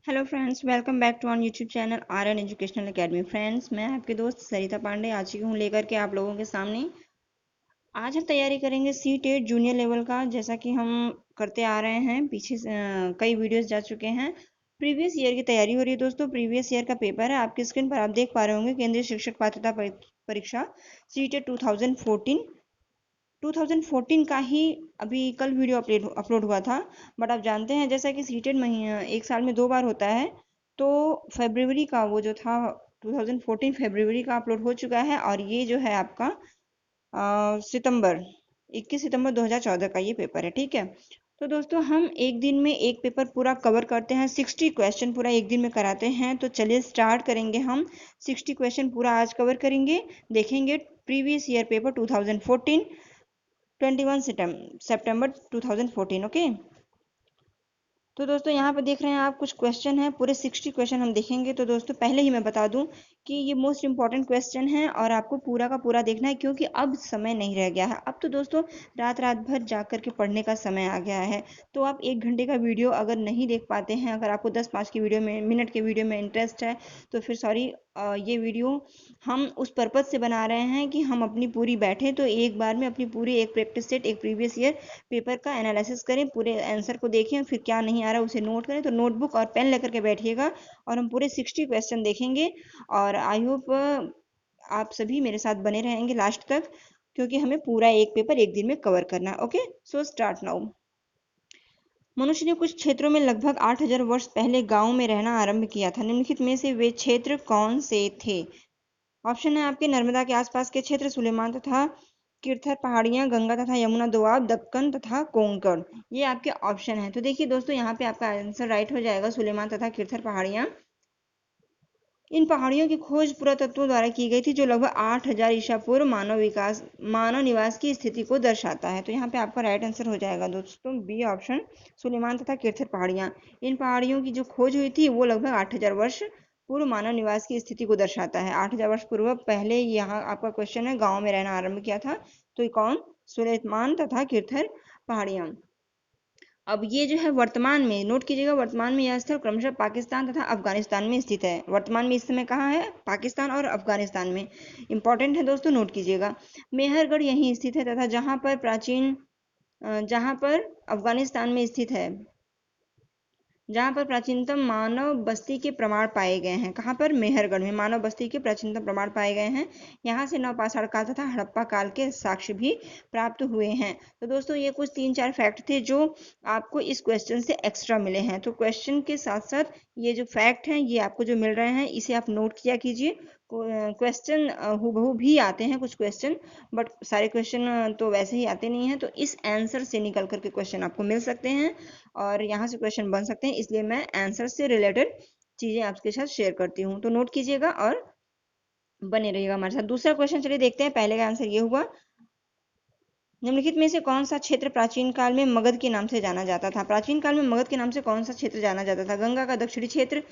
Hello friends, welcome back to on YouTube channel R N educational academy. Friends, मैं आपकी दोस्त सरिता पांडे आ चुकी हूँ लेकर के आप लोगों के सामने। आज हम तैयारी करेंगे सी टेट जूनियर लेवल का, जैसा कि हम करते आ रहे हैं। पीछे कई वीडियोस जा चुके हैं। प्रीवियस ईयर की तैयारी हो रही है दोस्तों। प्रीवियस ईयर का पेपर है, आपकी स्क्रीन पर आप देख पा रहे होंगे। केंद्रीय शिक्षक पात्रता परीक्षा सी टेट 2014 का ही अभी कल वीडियो अपलोड हुआ था। बट आप जानते हैं, जैसा कि सीटेट महीना एक साल में 2 बार होता है, तो फरवरी का वो जो था 2014 फरवरी का अपलोड हो चुका है। और ये जो है आपका सितंबर 21 सितंबर 2014 का ये पेपर है। ठीक है, तो दोस्तों हम एक दिन में एक पेपर पूरा कवर करते हैं। 60 क्वेश्चन पूरा एक दिन में कराते हैं। तो चलिए स्टार्ट करेंगे। हम 60 क्वेश्चन पूरा आज कवर करेंगे, देखेंगे प्रीवियस ईयर पेपर 2014 21 सितंबर 2014। ओके, तो दोस्तों यहाँ पर देख रहे हैं आप, कुछ क्वेश्चन है, पूरे 60 क्वेश्चन हम देखेंगे। तो दोस्तों पहले ही मैं बता दूं कि ये मोस्ट इंपॉर्टेंट क्वेश्चन है और आपको पूरा का पूरा देखना है, क्योंकि अब समय नहीं रह गया है। अब तो दोस्तों रात रात भर जा करके पढ़ने का समय आ गया है। तो आप 1 घंटे का वीडियो अगर नहीं देख पाते हैं, अगर आपको 10-5 की वीडियो में मिनट के वीडियो में इंटरेस्ट है, तो फिर सॉरी, ये वीडियो हम उस पर्पज से बना रहे हैं कि हम अपनी पूरी बैठे तो एक बार में अपनी पूरी एक प्रैक्टिस सेट, एक प्रीवियस ईयर पेपर का एनालिसिस करें, पूरे आंसर को देखें, फिर क्या नहीं आ रहा उसे नोट करें। तो नोटबुक और पेन लेकर के बैठिएगा और हम पूरे 60 क्वेश्चन देखेंगे। और आई होप आप सभी मेरे साथ बने रहेंगे लास्ट तक, क्योंकि हमें पूरा एक पेपर एक दिन में कवर करना है। Okay, so start now. मनुष्य ने कुछ क्षेत्रों में लगभग 8000 वर्ष पहले गांव में रहना आरंभ किया था। निम्नलिखित में से वे क्षेत्र कौन से थे? ऑप्शन है आपके: नर्मदा के आसपास के क्षेत्र, सुलेमान तथा किरथर पहाड़ियां, गंगा तथा यमुना दोआब, दक्कन तथा कोंकण। ये आपके ऑप्शन है। तो देखिए दोस्तों, यहाँ पे आपका आंसर राइट हो जाएगा, सुलेमान तथा किरथर पहाड़ियां। इन पहाड़ियों की खोज पुरातत्वों द्वारा की गई थी, जो लगभग 8000 ईसा पूर्व मानव निवास की स्थिति को दर्शाता है। तो यहाँ पे आपका राइट आंसर हो जाएगा दोस्तों बी ऑप्शन, सुलेमान तथा किरथर पहाड़ियां। इन पहाड़ियों की जो खोज हुई थी वो लगभग 8000 वर्ष पूर्व मानव निवास की स्थिति को दर्शाता है। 8000 वर्ष पूर्व पहले यहाँ आपका क्वेश्चन है, गांव में रहना आरंभ किया था। तो ये कौन? सुलेमान तथा किरथर पहाड़ियां। अब ये जो है वर्तमान में, नोट कीजिएगा, वर्तमान में यह स्थल क्रमशः पाकिस्तान तथा अफगानिस्तान में स्थित है। वर्तमान में इस समय कहाँ है? पाकिस्तान और अफगानिस्तान में। इंपॉर्टेंट है दोस्तों, नोट कीजिएगा। मेहरगढ़ यहीं स्थित है तथा जहाँ पर अफगानिस्तान में स्थित है, जहाँ पर प्राचीनतम मानव बस्ती के प्रमाण पाए गए हैं। कहाँ पर? मेहरगढ़ में मानव बस्ती के प्राचीनतम प्रमाण पाए गए हैं। यहाँ से नवपाषाण काल तथा हड़प्पा काल के साक्ष्य भी प्राप्त हुए हैं। तो दोस्तों ये कुछ 3-4 फैक्ट थे जो आपको इस क्वेश्चन से एक्स्ट्रा मिले हैं। तो क्वेश्चन के साथ साथ ये जो फैक्ट हैं, ये आपको जो मिल रहे हैं, इसे आप नोट किया कीजिए। क्वेश्चन हूबहू भी आते हैं कुछ क्वेश्चन, बट सारे क्वेश्चन तो वैसे ही आते नहीं हैं। तो इस आंसर से निकल करके क्वेश्चन आपको मिल सकते हैं और यहाँ से क्वेश्चन बन सकते हैं, इसलिए मैं आंसर से रिलेटेड चीजें आपके साथ शेयर करती हूँ। तो नोट कीजिएगा और बने रहिएगा हमारे साथ। दूसरा क्वेश्चन चलिए देखते हैं। पहले का आंसर ये हुआ, निम्नलिखित में से कौन सा क्षेत्र प्राचीन काल में मगध के नाम से जाना जाता था? प्राचीन काल में मगध के नाम से कौन सा क्षेत्र जाना जाता था? गंगा का दक्षिणी क्षेत्र,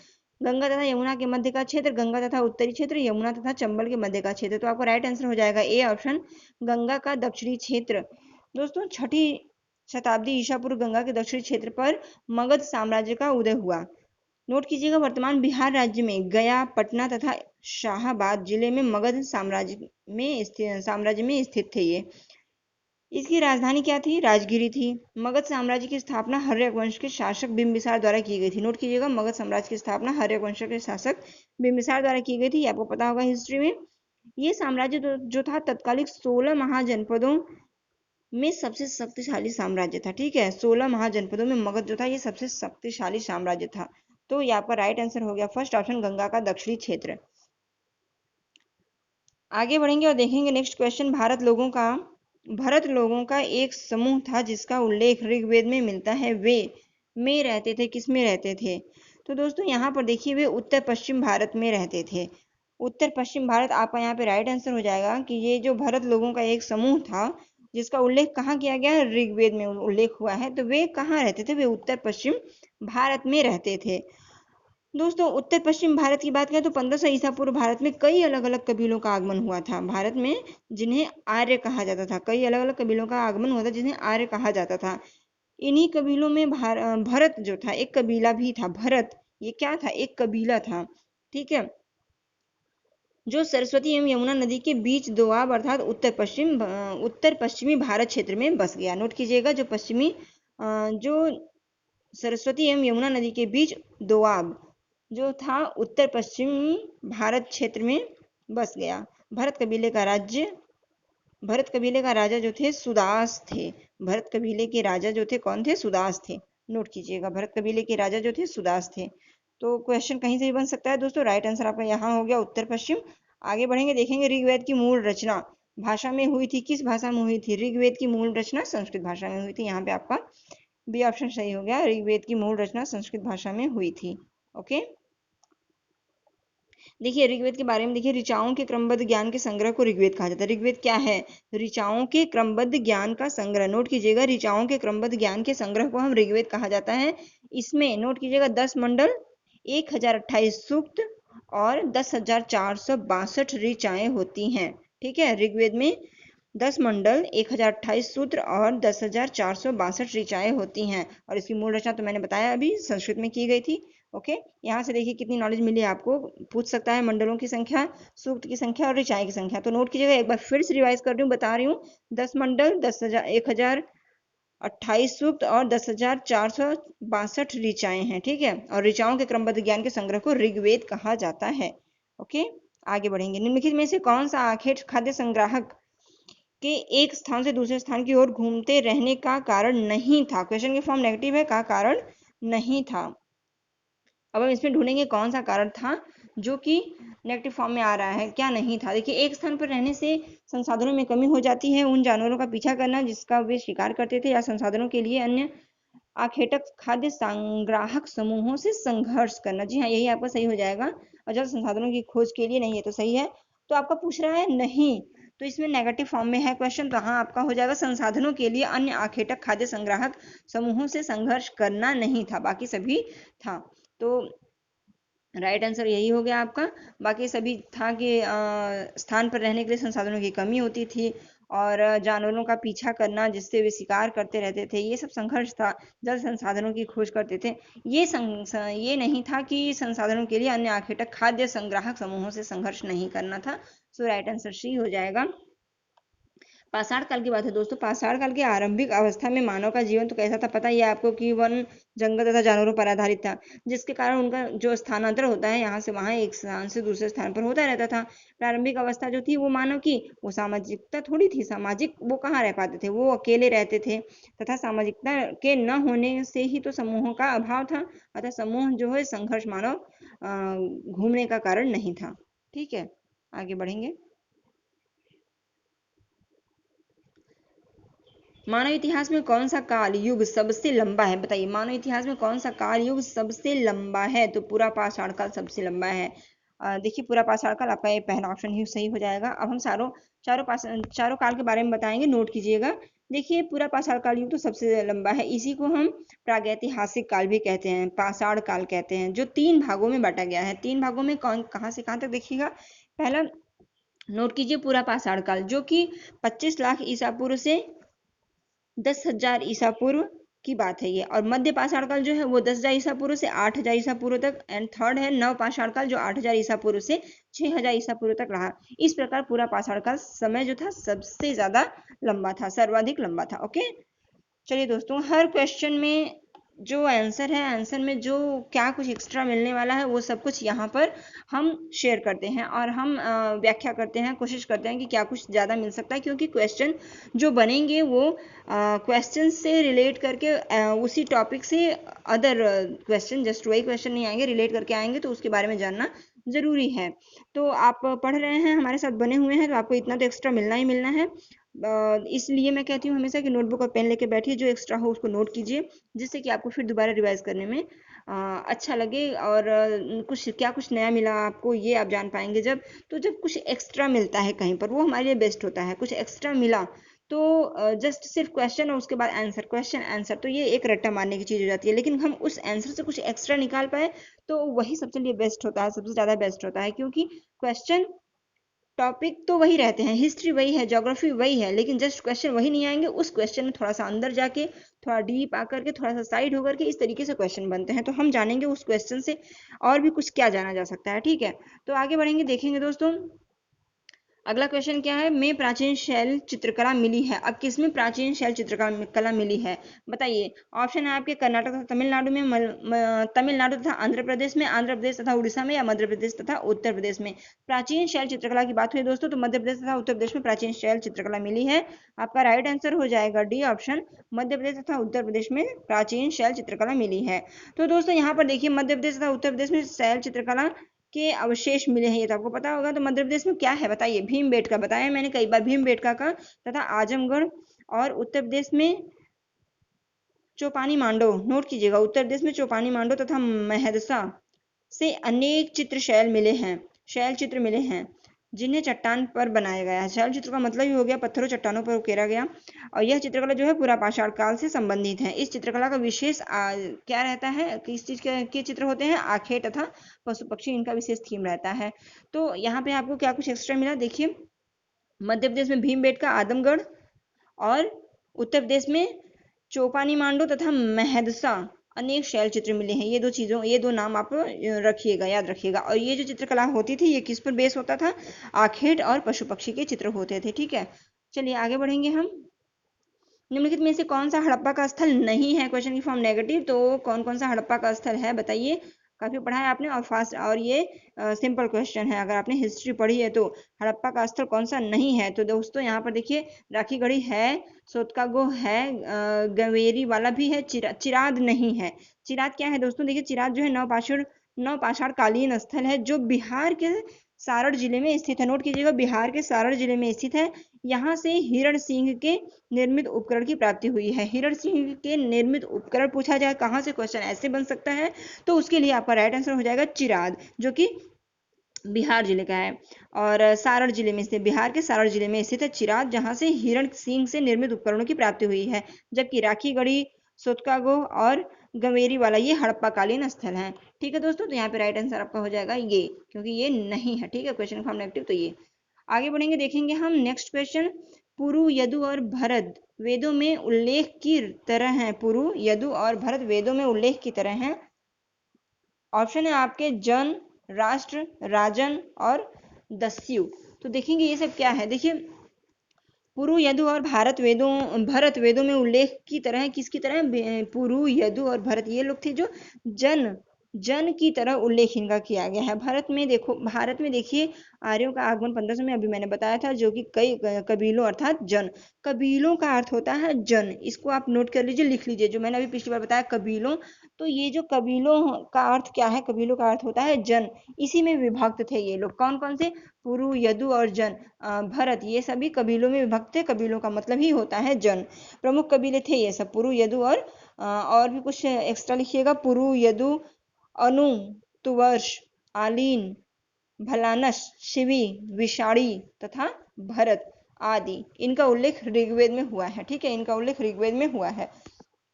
गंगा तथा यमुना के मध्य का क्षेत्र, गंगा तथा उत्तरी क्षेत्र, यमुना तथा चंबल के मध्य का क्षेत्र। तो आपका राइट आंसर हो जाएगा ए ऑप्शन, गंगा का दक्षिणी क्षेत्र। दोस्तों 6ठी शताब्दी ईसा पूर्व गंगा के दक्षिणी क्षेत्र पर मगध साम्राज्य का उदय हुआ। नोट कीजिएगा, वर्तमान बिहार राज्य में गया, पटना तथा शाहाबाद जिले में मगध साम्राज्य में स्थित थे ये। इसकी राजधानी क्या थी? राजगिरी थी। मगध साम्राज्य की स्थापना हर्यक वंश के शासक बिंबिसार द्वारा की गई थी। नोट कीजिएगा, मगध साम्राज्य की स्थापना हर्यक वंश के शासक बिंबिसार द्वारा की गई थी। आपको पता होगा हिस्ट्री में। ये साम्राज्य जो था तत्कालिक 16 महाजनपदों में सबसे शक्तिशाली साम्राज्य था। ठीक है, 16 महाजनपदों में मगध जो था ये सबसे शक्तिशाली साम्राज्य था। तो ये आपका राइट आंसर हो गया फर्स्ट ऑप्शन, गंगा का दक्षिणी क्षेत्र। आगे बढ़ेंगे और देखेंगे नेक्स्ट क्वेश्चन। भरत लोगों का एक समूह था जिसका उल्लेख ऋग्वेद में मिलता है। वे में रहते थे, किस में रहते थे? तो दोस्तों यहाँ पर देखिए, वे उत्तर पश्चिम भारत में रहते थे। उत्तर पश्चिम भारत आपका यहाँ पे राइट आंसर हो जाएगा कि ये जो भरत लोगों का एक समूह था जिसका उल्लेख कहाँ किया गया है? ऋग्वेद में उल्लेख हुआ है। तो वे कहाँ रहते थे? वे उत्तर पश्चिम भारत में रहते थे। दोस्तों उत्तर पश्चिम भारत की बात करें तो 1500 ईसा पूर्व भारत में कई अलग अलग कबीलों का आगमन हुआ था। भारत में जिन्हें आर्य कहा जाता था, कई अलग अलग कबीलों का आगमन हुआ था जिन्हें आर्य कहा जाता था। इन्हीं कबीलों में भरत जो था, एक कबीला भी था भरत, ये क्या था, एक कबीला था, ठीक है, जो सरस्वती एवं यमुना नदी के बीच दोआब अर्थात उत्तर पश्चिमी भारत क्षेत्र में बस गया। नोट कीजिएगा, जो सरस्वती एवं यमुना नदी के बीच दोआब जो था उत्तर पश्चिमी भारत क्षेत्र में बस गया। भरत कबीले का राज्य भरत कबीले का राजा जो थे सुदास थे। भरत कबीले के राजा जो थे कौन थे, सुदास थे। नोट कीजिएगा, भरत कबीले के राजा जो थे सुदास थे। तो क्वेश्चन कहीं से भी बन सकता है दोस्तों। राइट आंसर आपका यहाँ हो गया उत्तर पश्चिम। आगे बढ़ेंगे, देखेंगे ऋग्वेद की मूल रचना भाषा में हुई थी, किस भाषा में हुई थी। ऋग्वेद की मूल रचना संस्कृत भाषा में हुई थी। यहाँ पे आपका बी ऑप्शन सही हो गया, ऋग्वेद की मूल रचना संस्कृत भाषा में हुई थी। ओके, देखिए ऋग्वेद के बारे में देखिए, ऋचाओं के क्रमबद्ध ज्ञान के संग्रह को ऋग्वेद कहा जाता है। ऋग्वेद क्या है, ऋचाओं के क्रमबद्ध ज्ञान का संग्रह। नोट कीजिएगा, ऋचाओं के क्रमबद्ध ज्ञान के संग्रह को हम ऋग्वेद कहा जाता है। इसमें नोट कीजिएगा 10 मंडल, 1028 सूक्त और 10,462 ऋचाएं होती हैं। ठीक है, ऋग्वेद में 10 मंडल, 1028 सूत्र और 10,462 ऋचाएं होती हैं। और इसकी मूल रचना तो मैंने बताया अभी संस्कृत में की गई थी। ओके, यहाँ से देखिए कितनी नॉलेज मिली आपको। पूछ सकता है मंडलों की संख्या, सूक्त की संख्या और ऋचाएं की संख्या। तो नोट कीजिएगा, एक बार फिर से रिवाइज कर रही हूँ, बता रही हूँ। 10 मंडल, 1028 सूक्त और 10,462 ऋचाएं हैं। ठीक है, और ऋचाओं के क्रमबद्ध ज्ञान के संग्रह को ऋग्वेद कहा जाता है। ओके, आगे बढ़ेंगे। निम्नलिखित में से कौन सा आखेट खाद्य संग्राहक के एक स्थान से दूसरे स्थान की ओर घूमते रहने का कारण नहीं था। क्वेश्चन की फॉर्म नेगेटिव है, का कारण नहीं था। अब हम इसमें ढूंढेंगे कौन सा कारण था जो कि नेगेटिव फॉर्म में आ रहा है, क्या नहीं था। देखिए, एक स्थान पर रहने से संसाधनों में कमी हो जाती है। उन जानवरों का पीछा करना जिसका वे शिकार करते थे, या संसाधनों के लिए अन्य आखेटक खाद्य संग्राहक समूहों से संघर्ष करना। जी हाँ, यही आपका सही हो जाएगा। और जल संसाधनों की खोज के लिए नहीं है, तो सही है। तो आपका पूछ रहा है नहीं, तो इसमें नेगेटिव फॉर्म में है क्वेश्चन, तो हाँ आपका हो जाएगा संसाधनों के लिए अन्य आखेटक खाद्य संग्राहक समूहों से संघर्ष करना नहीं था, बाकी सभी था। तो राइट आंसर यही हो गया आपका। बाकी सभी था कि स्थान पर रहने के लिए संसाधनों की कमी होती थी, और जानवरों का पीछा करना जिससे वे शिकार करते रहते थे, ये सब संघर्ष था। जल संसाधनों की खोज करते थे। ये नहीं था कि संसाधनों के लिए अन्य आखेटक खाद्य संग्राहक समूहों से संघर्ष नहीं करना था। सो राइट आंसर सी हो जाएगा। पाषाण काल की बात है दोस्तों। पाषाण काल की आरंभिक अवस्था में मानव का जीवन तो कैसा था पता ही है आपको, कि वन जंगल तथा जानवरों पर आधारित था, जिसके कारण उनका जो स्थानांतर होता है यहाँ से वहां, एक स्थान से दूसरे स्थान पर होता रहता था। प्रारंभिक अवस्था जो थी वो मानव की, वो सामाजिकता थोड़ी थी। सामाजिक वो कहाँ रह पाते थे, वो अकेले रहते थे, तथा सामाजिकता के न होने से ही तो समूहों का अभाव था। अतः समूह जो है संघर्ष मानव घूमने का कारण नहीं था। ठीक है, आगे बढ़ेंगे। मानव इतिहास में कौन सा काल युग सबसे लंबा है, बताइए। मानव इतिहास में कौन सा काल युग सबसे लंबा है, तो पूरा पाषाण काल सबसे लंबा है। देखिए, पूरा पाषाण काल आपका ये पहला ऑप्शन ही सही हो जाएगा। अब हम चारों काल के बारे में बताएंगे, नोट कीजिएगा। देखिए, पूरा पाषाण काल युग तो सबसे लंबा है। इसी को हम प्रागैतिहासिक काल भी कहते हैं, पाषाण काल कहते हैं, जो 3 भागों में बांटा गया है। 3 भागों में कौन कहाँ से कहाँ तक देखिएगा। पहला नोट कीजिए, पूरा पाषाण काल जो कि 25 लाख ईसा पूर्व से 10,000 ईसा पूर्व की बात है ये। और मध्य पाषाण काल जो है वो 10,000 ईसा पूर्व से 8,000 ईसा पूर्व तक। एंड थर्ड है नव पाषाण काल, जो 8,000 ईसा पूर्व से 6,000 ईसा पूर्व तक रहा। इस प्रकार पूरा पाषाण काल समय जो था सबसे ज्यादा लंबा था, सर्वाधिक लंबा था। ओके, चलिए दोस्तों, हर क्वेश्चन में जो आंसर है, आंसर में जो क्या कुछ एक्स्ट्रा मिलने वाला है, वो सब कुछ यहाँ पर हम शेयर करते हैं, और हम व्याख्या करते हैं, कोशिश करते हैं कि क्या कुछ ज़्यादा मिल सकता है। क्योंकि क्वेश्चन जो बनेंगे वो क्वेश्चन से रिलेट करके उसी टॉपिक से अदर क्वेश्चन, जस्ट वही क्वेश्चन नहीं आएंगे, रिलेट करके आएंगे, तो उसके बारे में जानना जरूरी है। तो आप पढ़ रहे हैं, हमारे साथ बने हुए हैं, तो आपको इतना तो एक्स्ट्रा मिलना ही मिलना है। इसलिए मैं कहती हूँ हमेशा कि नोटबुक और पेन लेके बैठिए, जो एक्स्ट्रा हो उसको नोट कीजिए, जिससे कि आपको फिर दोबारा रिवाइज करने में अच्छा लगे। और कुछ नया मिला आपको, ये आप जान पाएंगे जब कुछ एक्स्ट्रा मिलता है कहीं पर, वो हमारे लिए बेस्ट होता है। कुछ एक्स्ट्रा मिला तो जस्ट सिर्फ क्वेश्चन और उसके बाद आंसर, क्वेश्चन आंसर, तो ये एक रट्टा मारने की चीज हो जाती है। लेकिन हम उस आंसर से कुछ एक्स्ट्रा निकाल पाए तो वही सबसे लिए बेस्ट होता है, सबसे ज्यादा बेस्ट होता है। क्योंकि क्वेश्चन टॉपिक तो वही रहते हैं, हिस्ट्री वही है, ज्योग्राफी वही है, लेकिन जस्ट क्वेश्चन वही नहीं आएंगे। उस क्वेश्चन में थोड़ा सा अंदर जाके, थोड़ा डीप आकर के, थोड़ा सा साइड होकर के इस तरीके से क्वेश्चन बनते हैं। तो हम जानेंगे उस क्वेश्चन से और भी कुछ क्या जाना जा सकता है। ठीक है, तो आगे बढ़ेंगे, देखेंगे दोस्तों। अगला क्वेश्चन क्या है, में प्राचीन शैल चित्रकला मिली है। अब किसमें प्राचीन शैल चित्रकला मिली है, बताइए। ऑप्शन है आपके कर्नाटक तथा तमिलनाडु में, तमिलनाडु तथा आंध्र प्रदेश में, आंध्र प्रदेश तथा उड़ीसा में, या मध्य प्रदेश तथा उत्तर प्रदेश में। प्राचीन शैल चित्रकला की बात हुई दोस्तों, तो मध्य प्रदेश तथा उत्तर प्रदेश में प्राचीन शैल चित्रकला मिली है। आपका राइट आंसर हो जाएगा डी ऑप्शन, मध्य प्रदेश तथा उत्तर प्रदेश में प्राचीन शैल चित्रकला मिली है। तो दोस्तों यहाँ पर देखिए, मध्य प्रदेश तथा उत्तर प्रदेश में शैल चित्रकला के अवशेष मिले हैं, ये तो आपको पता होगा। तो मध्य प्रदेश में क्या है बताइए, भीमबेटका, बताया मैंने कई बार, भीमबेटका का तथा आजमगढ़। और उत्तर प्रदेश में चौपानी मांडो, नोट कीजिएगा, उत्तर प्रदेश में चौपानी मांडो तथा मेहदसा से अनेक चित्र शैल मिले हैं, शैल चित्र मिले हैं, जिन्हें चट्टान पर बनाया गया है। शैल चित्र का मतलब ही हो गया पत्थरों चट्टानों पर उकेरा गया। और यह चित्रकला जो है पूरा पाषाण काल से संबंधित है। इस चित्रकला का विशेष क्या रहता है, किस चीज के चित्र होते हैं, आखेट तथा पशु पक्षी, इनका विशेष थीम रहता है। तो यहाँ पे आपको क्या कुछ एक्स्ट्रा मिला, देखिए, मध्य प्रदेश में भीमबेटका, आदमगढ़, और उत्तर प्रदेश में चौपानी मांडो तथा मेहदसा अनेक शैल चित्र मिले हैं। ये दो चीजों, ये दो नाम आप रखिएगा, याद रखिएगा। और ये जो चित्रकला होती थी, ये किस पर बेस होता था, आखेट और पशु पक्षी के चित्र होते थे। ठीक है, चलिए आगे बढ़ेंगे हम। निम्नलिखित में से कौन सा हड़प्पा का स्थल नहीं है, क्वेश्चन की फॉर्म नेगेटिव, तो कौन कौन सा हड़प्पा का स्थल है बताइए। काफी पढ़ा है आपने और फास्ट, और ये सिंपल क्वेश्चन है, अगर आपने हिस्ट्री पढ़ी है तो। हड़प्पा का स्थल कौन सा नहीं है, तो दोस्तों यहाँ पर देखिए, राखीगढ़ी है, सोतकागो है, गवेरी वाला भी है, चिराद नहीं है। चिराद क्या है दोस्तों, देखिए, चिराद जो है नवपाषाण कालीन स्थल है, जो बिहार के सारण जिले में स्थित है। नोट कीजिएगा, बिहार के सारण जिले में स्थित है। यहाँ से हिरण सिंह के निर्मित उपकरण की प्राप्ति हुई है। हिरण सिंह के निर्मित उपकरण पूछा जाए कहाँ से, क्वेश्चन ऐसे बन सकता है, तो उसके लिए आपका राइट आंसर हो जाएगा चिराद, जो कि बिहार जिले का है। और सारण जिले में स्थित, बिहार के सारण जिले में स्थित है चिराद, जहां से हिरण सिंह से निर्मित उपकरणों की प्राप्ति हुई है। जबकि राखीगढ़ी, सोतकागो और गंवेरी वाला ये हड़प्पाकालीन स्थल है। ठीक है दोस्तों, तो यहाँ पे राइट आंसर आपका हो जाएगा ये, क्योंकि ये नहीं है। ठीक है, क्वेश्चन फॉर्म नेगेटिव, तो ये। आगे बढ़ेंगे, देखेंगे हम नेक्स्ट क्वेश्चन। पुरु, यदु और भरत वेदों में उल्लेख की तरह है। पुरु, यदु और भरत वेदों में उल्लेख की तरह है। ऑप्शन है आपके जन, राष्ट्र, राजन और दस्यु। तो देखेंगे ये सब क्या है, देखिए, पुरु, यदु और भरत वेदों में उल्लेख की तरह, किसकी तरह, पुरु, यदु और भरत, ये लोग थे जो जन जन की तरह उल्लेख इनका किया गया है। भारत में देखिए, आर्यों का आगमन 1500 में, अभी मैंने बताया था, जो कि कई कबीलों अर्थात जन, कबीलों का अर्थ होता है जन। इसको आप नोट कर लीजिए, लिख लीजिए, जो मैंने अभी पिछली बार बताया कबीलों। तो ये जो कबीलों का अर्थ क्या है, कबीलों का अर्थ होता है जन। इसी में विभक्त थे ये लोग, कौन कौन से, पुरु, यदु और जन, भरत, ये सभी कबीलों में विभक्त थे। कबीलों का मतलब ही होता है जन। प्रमुख कबीले थे ये सब, पुरु, यदु और भी कुछ एक्स्ट्रा लिखिएगा, पुरु, यदु, अनु, तुवर्ष, आलीन, भलानस, शिवी, विषाणी तथा भरत आदि, इनका उल्लेख ऋग्वेद में हुआ है। ठीक है, इनका उल्लेख ऋग्वेद में हुआ है।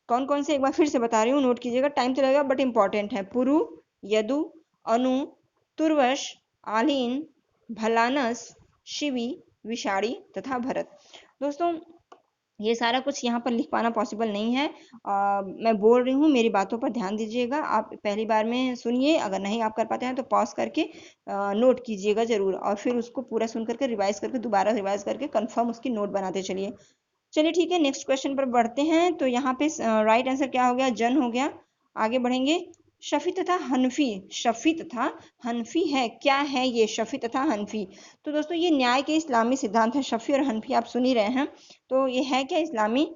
कौन कौन से, एक बार फिर से बता रही हूँ, नोट कीजिएगा, टाइम तो लगेगा बट इंपॉर्टेंट है। पुरु, यदु, अनु, तुर्वश, आलीन, भलानस, शिवी, विषाणी तथा भरत। दोस्तों ये सारा कुछ यहाँ पर लिख पाना पॉसिबल नहीं है। मैं बोल रही हूँ, मेरी बातों पर ध्यान दीजिएगा। आप पहली बार में सुनिए, अगर नहीं आप कर पाते हैं तो पॉज करके नोट कीजिएगा जरूर, और फिर उसको पूरा सुन करके रिवाइज करके, दोबारा रिवाइज करके कंफर्म उसकी नोट बनाते चलिए। चलिए ठीक है, नेक्स्ट क्वेश्चन पर बढ़ते हैं। तो यहाँ पे राइट आंसर क्या हो गया, जन हो गया। आगे बढ़ेंगे, शफी तथा हनफी, शफी तथा हनफी है, क्या है ये शफी तथा हनफी। तो दोस्तों ये न्याय के इस्लामी सिद्धांत है। शफी और हनफी आप सुन ही रहे हैं, तो ये है क्या, इस्लामी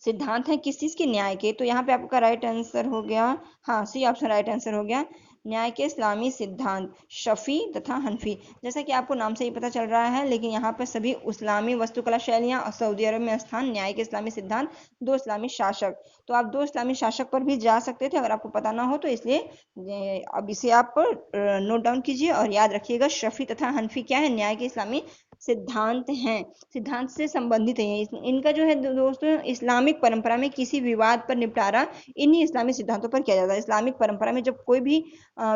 सिद्धांत है, किस चीज के, न्याय के। तो यहाँ पे आपका राइट आंसर हो गया, हाँ, सी ऑप्शन राइट आंसर हो गया, न्याय के इस्लामी सिद्धांत, शफी तथा हनफी। जैसा कि आपको नाम से ही पता चल रहा है, लेकिन यहाँ पर सभी इस्लामी वास्तुकला शैलियां, सऊदी अरब में स्थान, न्याय के इस्लामी सिद्धांत, दो इस्लामी शासक। तो आप दो इस्लामी शासक पर भी जा सकते थे अगर आपको पता ना हो तो, इसलिए अब इसे आप नोट डाउन कीजिए और याद रखिएगा, शफी तथा हनफी क्या है, न्याय के इस्लामी सिद्धांत हैं, सिद्धांत से संबंधित है। इनका जो है दोस्तों इस्लामिक परंपरा में किसी विवाद पर निपटारा इन्हीं इस्लामिक सिद्धांतों पर किया जाता है। इस्लामिक परंपरा में जब कोई भी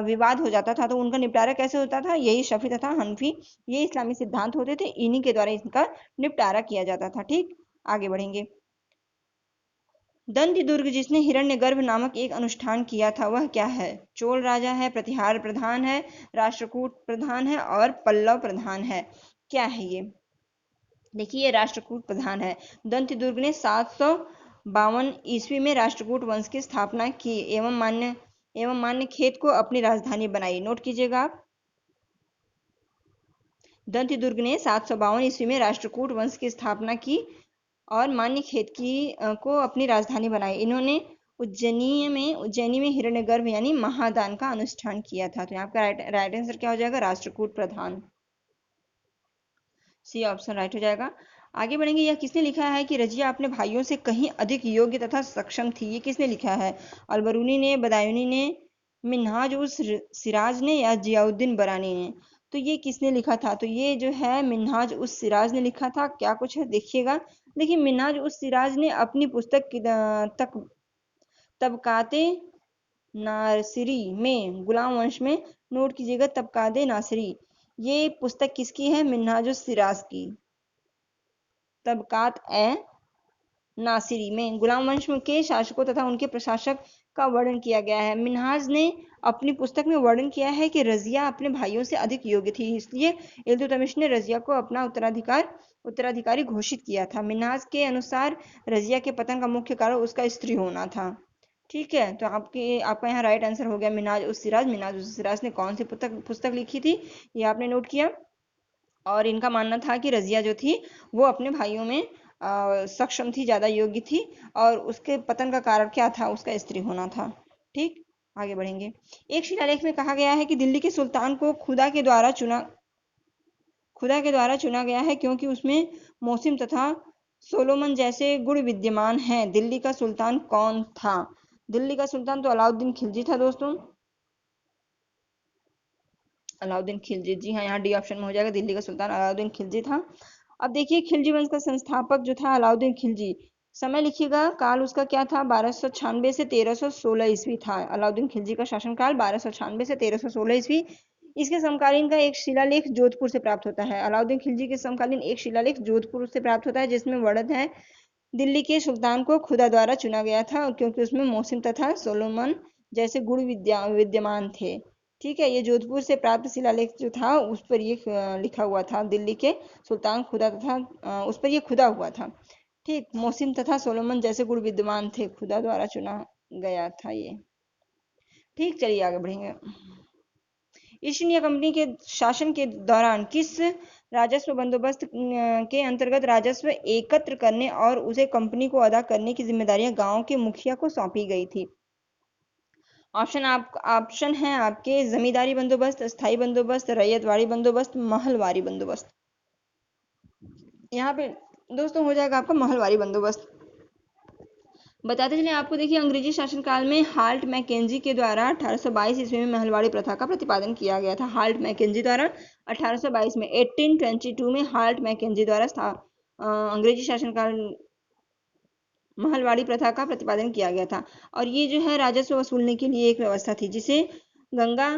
विवाद हो जाता था तो उनका निपटारा कैसे होता था, यही शफी तथा हनफी ये इस्लामिक सिद्धांत होते थे, इन्हीं के द्वारा इनका निपटारा किया जाता था। ठीक, आगे बढ़ेंगे। दंत दुर्ग जिसने हिरण्यगर्भ नामक एक अनुष्ठान किया था वह क्या है? चोल राजा है, प्रतिहार प्रधान है, राष्ट्रकूट प्रधान है और पल्लव प्रधान है। क्या है ये? देखिए ये राष्ट्रकूट प्रधान है। दंत दुर्ग ने 752 ईस्वी में राष्ट्रकूट वंश की स्थापना की एवं मान्य खेत को अपनी राजधानी बनाई। नोट कीजिएगा आप, दंत दुर्ग ने 752 ईस्वी में राष्ट्रकूट वंश की स्थापना की और मान्य खेत को अपनी राजधानी बनाई। इन्होंने उज्जैनी में हिरण्यगर्भ यानी महादान का अनुष्ठान किया था। तो यहाँ का राइट आंसर क्या हो जाएगा? राष्ट्रकूट प्रधान, सी ऑप्शन राइट हो जाएगा। आगे बढ़ेंगे। यह किसने लिखा है कि रजिया अपने भाइयों से कहीं अधिक योग्य तथा सक्षम थी? ये किसने लिखा है? अलबरूनी ने, बदायूनी ने, मिन्हाज उस सिराज ने या जियाउद्दीन बरानी ने? तो ये किसने लिखा था? तो ये जो है मिन्हाज उस सिराज ने लिखा था। क्या कुछ है देखिएगा। देखिए मिन्हाज उस सिराज ने अपनी पुस्तक तबकाते नासिरी में गुलाम वंश में, नोट कीजिएगा तबकाते नासिरी, ये पुस्तक किसकी है? मिन्हाज उस सिराज की। तबकात ए नासिरी में गुलाम वंश के शासकों तथा उनके प्रशासक का वर्णन किया गया है। मिन्हाज ने अपनी पुस्तक में वर्णन किया है कि रजिया अपने भाइयों से अधिक योग्य थी, इसलिए इल्तुतमिश ने रजिया को अपना उत्तराधिकारी घोषित किया था। मिन्हाज के अनुसार रजिया के पतन का मुख्य कारण उसका स्त्री होना था। ठीक है, तो आपका यहाँ राइट आंसर हो गया मिन्हाज उस सिराज। मिन्हाज उस सिराज ने कौन सी पुस्तक लिखी थी ये आपने नोट किया। और इनका मानना था कि रजिया जो थी वो अपने भाइयों में सक्षम थी, ज्यादा योग्य थी और उसके पतन का कारण क्या था? उसका स्त्री होना था। ठीक, आगे बढ़ेंगे। एक शिलालेख में कहा गया है कि दिल्ली के सुल्तान को खुदा के द्वारा चुना गया है क्योंकि उसमें मौसिम तथा सोलोमन जैसे गुण विद्यमान हैं। दिल्ली का सुल्तान कौन था? दिल्ली का सुल्तान तो अलाउद्दीन खिलजी था दोस्तों, अलाउद्दीन खिलजी। जी हाँ, यहाँ डी ऑप्शन में हो जाएगा, दिल्ली का सुल्तान अलाउद्दीन खिलजी था। अब देखिए खिलजी वंश का संस्थापक जो था अलाउद्दीन खिलजी, समय लिखिएगा, काल उसका क्या था? 1296 से 1316 ईस्वी था। अलाउद्दीन खिलजी का शासनकाल 1296 से 1316 ईस्वी। इसके समकालीन का एक शिलालेख जोधपुर से प्राप्त होता है। अलाउद्दीन खिलजी के समकालीन एक शिलालेख जोधपुर से प्राप्त होता है जिसमें वर्णन है दिल्ली के सुल्तान को खुदा द्वारा चुना गया था क्योंकि उसमें मौसिम तथा सोलोमन जैसे गुण विद्यमान थे। ठीक है, ये जोधपुर से प्राप्त शिलालेख जो था उस पर ये लिखा हुआ था, दिल्ली के सुल्तान खुदा तथा उस पर ये खुदा हुआ था। ठीक, मौसिम तथा सोलोमन जैसे गुण विद्यमान थे, खुदा द्वारा चुना गया था ये। ठीक, चलिए आगे बढ़ेंगे। ईस्ट इंडिया कंपनी के शासन के दौरान किस राजस्व बंदोबस्त के अंतर्गत राजस्व एकत्र करने और उसे कंपनी को अदा करने की जिम्मेदारियां गांव के मुखिया को सौंपी गई थी? ऑप्शन है आपके जमींदारी बंदोबस्त, स्थायी बंदोबस्त, रैयतवाड़ी बंदोबस्त, महलवारी बंदोबस्त। यहाँ पे दोस्तों हो जाएगा आपका महलवारी बंदोबस्त। बताते चले आपको, देखिए अंग्रेजी शासनकाल में हाल्ट मैकेंजी के द्वारा 1822 ईस्वी में महलवाड़ी प्रथा का प्रतिपादन किया गया था। हाल्ट मैकेंजी द्वारा 1822 में 1822 में हाल्ट मैकेंजी द्वारा अंग्रेजी शासनकाल महलवाड़ी प्रथा का प्रतिपादन किया गया था। और ये जो है राजस्व वसूलने के लिए एक व्यवस्था थी जिसे गंगा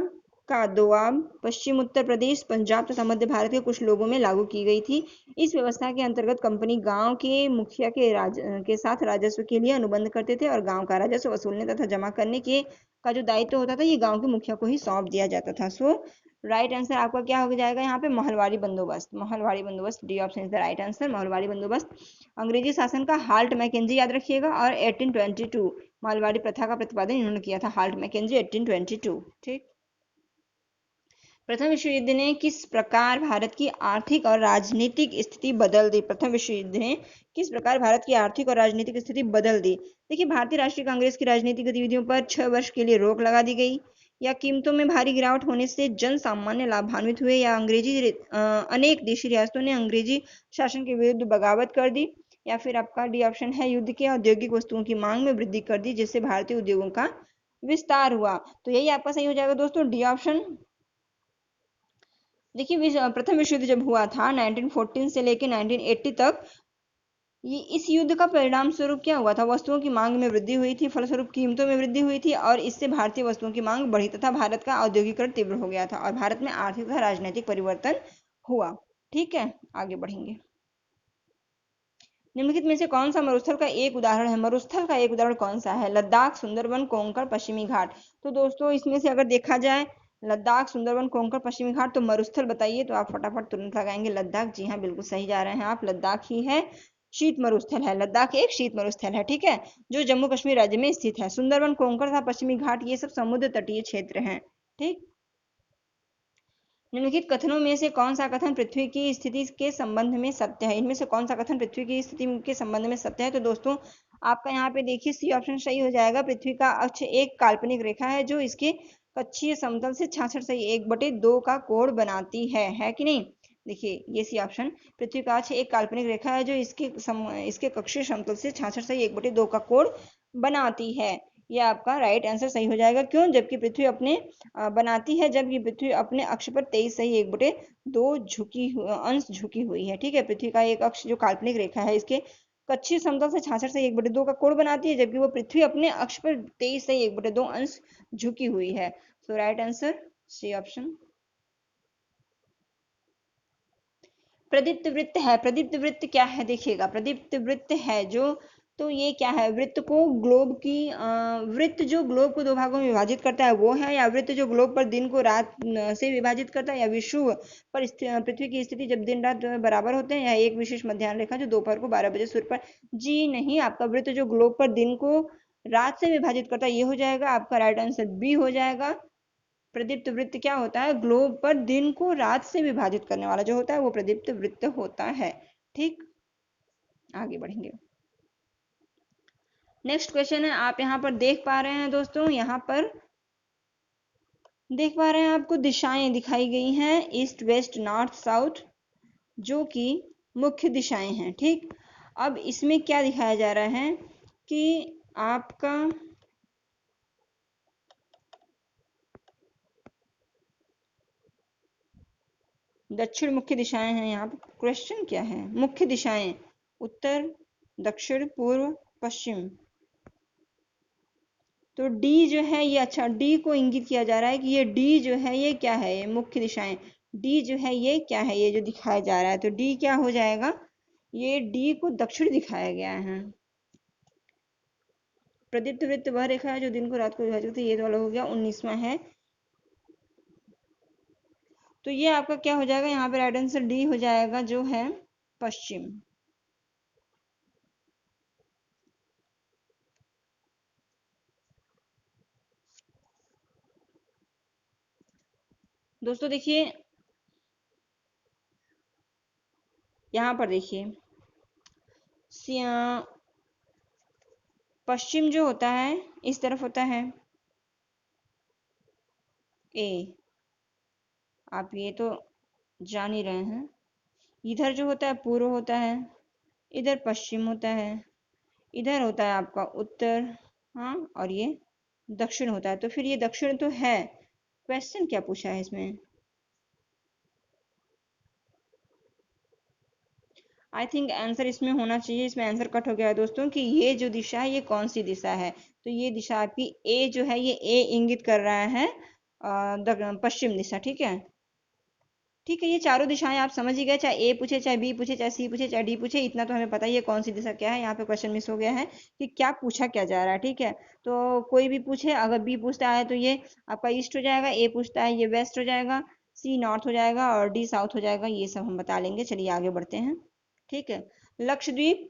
का दोआब पश्चिम उत्तर प्रदेश, पंजाब तथा मध्य भारत के कुछ लोगों में लागू की गई थी। इस व्यवस्था के अंतर्गत कंपनी गांव के मुखिया के साथ राजस्व के लिए अनुबंध करते थे और गांव का राजस्व वसूलने तथा जमा करने का जो दायित्व होता था ये गांव के मुखिया को ही सौंप दिया जाता था। सो राइट आंसर आपका क्या हो जाएगा यहाँ पे? महलवाड़ी बंदोबस्त। महलवाड़ी बंदोबस्त, D option is the right answer, Mahalwari बंदोबस्त। अंग्रेजी शासन का हाल्ट मैकेंजी याद रखिएगा, और 1822 महलवाड़ी प्रथा का प्रतिपादन इन्होंने किया था, हाल्ट मैकेंजी 1822। ठीक, प्रथम विश्व युद्ध ने किस प्रकार भारत की आर्थिक और राजनीतिक स्थिति बदल दी? प्रथम विश्व युद्ध ने किस प्रकार भारत की आर्थिक और राजनीतिक स्थिति बदल दी? देखिए भारतीय राष्ट्रीय कांग्रेस की राजनीतिक गतिविधियों पर 6 वर्ष के लिए रोक लगा दी गई, या कीमतों में भारी गिरावट होने से जन सामान्य लाभान्वित हुए, या अनेक देशी रियासतों ने अंग्रेजी शासन के विरुद्ध बगावत कर दी, या फिर आपका डी ऑप्शन है युद्ध के औद्योगिक वस्तुओं की मांग में वृद्धि कर दी जिससे भारतीय उद्योगों का विस्तार हुआ। तो यही आपका सही हो जाएगा दोस्तों, डी ऑप्शन। देखिए प्रथम विश्व युद्ध जब हुआ था 1914 से लेकर 1980 तक, ये इस युद्ध का परिणाम स्वरूप क्या हुआ था, वस्तुओं की मांग में वृद्धि हुई थी, फलस्वरूप कीमतों में वृद्धि हुई थी और इससे भारतीय वस्तुओं की मांग बढ़ी तथा भारत का औद्योगिकरण तीव्र हो गया था और भारत में आर्थिक तथा राजनीतिक परिवर्तन हुआ। ठीक है, आगे बढ़ेंगे। निम्नलिखित में से कौन सा मरुस्थल का एक उदाहरण है, मरुस्थल का एक उदाहरण कौन सा है, लद्दाख, सुंदरबन, कोंकण, पश्चिमी घाट। तो दोस्तों इसमें से अगर देखा जाए लद्दाख, सुंदरबन, कोंकण, पश्चिमी घाट, तो मरुस्थल बताइए, तो आप फटाफट तुरंत लगाएंगे लद्दाख। जी हाँ, बिल्कुल सही जा रहे हैं आप, लद्दाख ही है, शीत मरुस्थल है, लद्दाख एक शीत मरुस्थल है। ठीक है, जो जम्मू कश्मीर राज्य में स्थित है। सुंदरबन, कोंकण तथा पश्चिमी घाट ये सब समुद्र तटीय क्षेत्र हैं। ठीक, निम्नलिखित कथनों में से कौन सा कथन पृथ्वी की स्थिति के संबंध में सत्य है, इनमें से कौन सा कथन पृथ्वी की स्थिति के संबंध में सत्य है। तो दोस्तों आपका यहाँ पे देखिए सी ऑप्शन सही हो जाएगा। पृथ्वी का अक्ष एक काल्पनिक रेखा है जो इसके कक्षीय समतल से 66/1/2 का कोण बनाती है कि नहीं। देखिए ये सी ऑप्शन, पृथ्वी का अक्ष एक काल्पनिक रेखा है जो इसके कक्षीय समतल से 66/1/2 का कोण बनाती है। ये आपका राइट आंसर सही हो जाएगा। क्यों, जबकि पृथ्वी अपने बनाती है जब ये पृथ्वी अपने अक्ष पर 23/1/2 अंश झुकी हुई है। ठीक है, पृथ्वी का एक अक्ष जो काल्पनिक रेखा है इसके कक्षीय समतल से 66/1/2 का कोण बनाती है, जबकि वो पृथ्वी अपने अक्ष पर 23/1/2 अंश झुकी हुई है। सो राइट आंसर सी ऑप्शन। प्रदीप्त वृत्त है, प्रदीप्त वृत्त क्या है देखिएगा, प्रदीप्त वृत्त है जो, तो ये क्या है, वृत्त को ग्लोब की वृत्त जो ग्लोब को दो भागों में विभाजित करता है वो है, या वृत्त जो ग्लोब पर दिन को रात से विभाजित करता है, या विश्व पर पृथ्वी की स्थिति जब दिन रात बराबर होते हैं, या एक विशेष मध्याह्न रेखा जो दोपहर को 12 बजे सूर्य पर। जी नहीं, आपका वृत्त जो ग्लोब पर दिन को रात से विभाजित करता है ये हो जाएगा, आपका राइट आंसर बी हो जाएगा। प्रदीप्त वृत्त क्या होता है, ग्लोब पर दिन को रात से विभाजित करने वाला जो होता है वो प्रदीप्त वृत्त होता है। ठीक, आगे बढ़ेंगे। नेक्स्ट क्वेश्चन है, आप यहाँ पर देख पा रहे हैं दोस्तों, यहाँ पर देख पा रहे हैं आपको दिशाएं दिखाई गई हैं, ईस्ट वेस्ट नॉर्थ साउथ, जो कि मुख्य दिशाएं हैं। ठीक, अब इसमें क्या दिखाया जा रहा है कि आपका दक्षिण मुख्य दिशाएं हैं। यहाँ पर क्वेश्चन क्या है, मुख्य दिशाएं उत्तर, दक्षिण, पूर्व, पश्चिम। तो डी जो है ये, अच्छा डी को इंगित किया जा रहा है कि ये डी जो है ये क्या है, ये मुख्य दिशाएं, डी जो है ये क्या है, ये जो दिखाया जा रहा है, तो डी क्या हो जाएगा, ये डी को दक्षिण दिखाया गया है। प्रदीप्त वृत्त वह रेखा है जो दिन को रात को विभाजित करती है, ये वाला हो गया 19वां है। तो ये आपका क्या हो जाएगा, यहाँ पे राइट आंसर डी हो जाएगा जो है पश्चिम। दोस्तों देखिए यहाँ पर देखिए पश्चिम जो होता है इस तरफ होता है ए, आप ये तो जान ही रहे हैं। इधर जो होता है पूर्व होता है, इधर पश्चिम होता है, इधर होता है आपका उत्तर, हाँ, और ये दक्षिण होता है। तो फिर ये दक्षिण तो है, क्वेश्चन क्या पूछा है इसमें, आई थिंक आंसर इसमें होना चाहिए, इसमें आंसर कट हो गया है दोस्तों, कि ये जो दिशा है ये कौन सी दिशा है। तो ये दिशा आपकी ए जो है, ये ए इंगित कर रहा है पश्चिम दिशा। ठीक है, ठीक है, ये चारों दिशाएं आप समझ ही गए, चाहे ए पूछे, चाहे बी पूछे, चाहे सी पूछे, चाहे डी पूछे, इतना तो हमें पता ही है कौन सी दिशा क्या है। यहाँ पे क्वेश्चन मिस हो गया है कि क्या पूछा क्या जा रहा है। ठीक है, तो कोई भी पूछे, अगर बी पूछता है तो ये आपका ईस्ट हो जाएगा, ए पूछता है ये वेस्ट हो जाएगा, सी नॉर्थ हो जाएगा और डी साउथ हो जाएगा। ये सब हम बता लेंगे, चलिए आगे बढ़ते हैं। ठीक है, लक्षद्वीप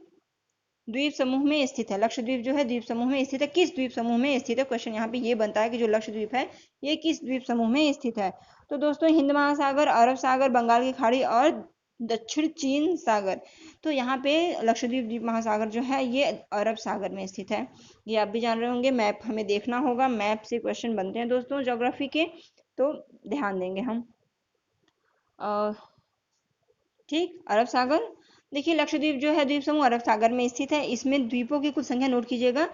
द्वीप समूह में स्थित है, लक्षद्वीप जो है द्वीप समूह में स्थित है, किस द्वीप समूह में स्थित है, क्वेश्चन यहाँ पे ये बनता है कि जो लक्षद्वीप है ये किस द्वीप समूह में स्थित है। तो दोस्तों हिंद महासागर, अरब सागर, बंगाल की खाड़ी और दक्षिण चीन सागर। तो यहाँ पे लक्षद्वीप द्वीप महासागर जो है ये अरब सागर में स्थित है, ये आप भी जान रहे होंगे। मैप हमें देखना होगा, मैप से क्वेश्चन बनते हैं दोस्तों ज्योग्राफी के, तो ध्यान देंगे हम। ठीक, अरब सागर, देखिए लक्षद्वीप जो है द्वीप समूह अरब सागर में स्थित है, इसमें द्वीपों की कुल संख्या नोट कीजिएगा,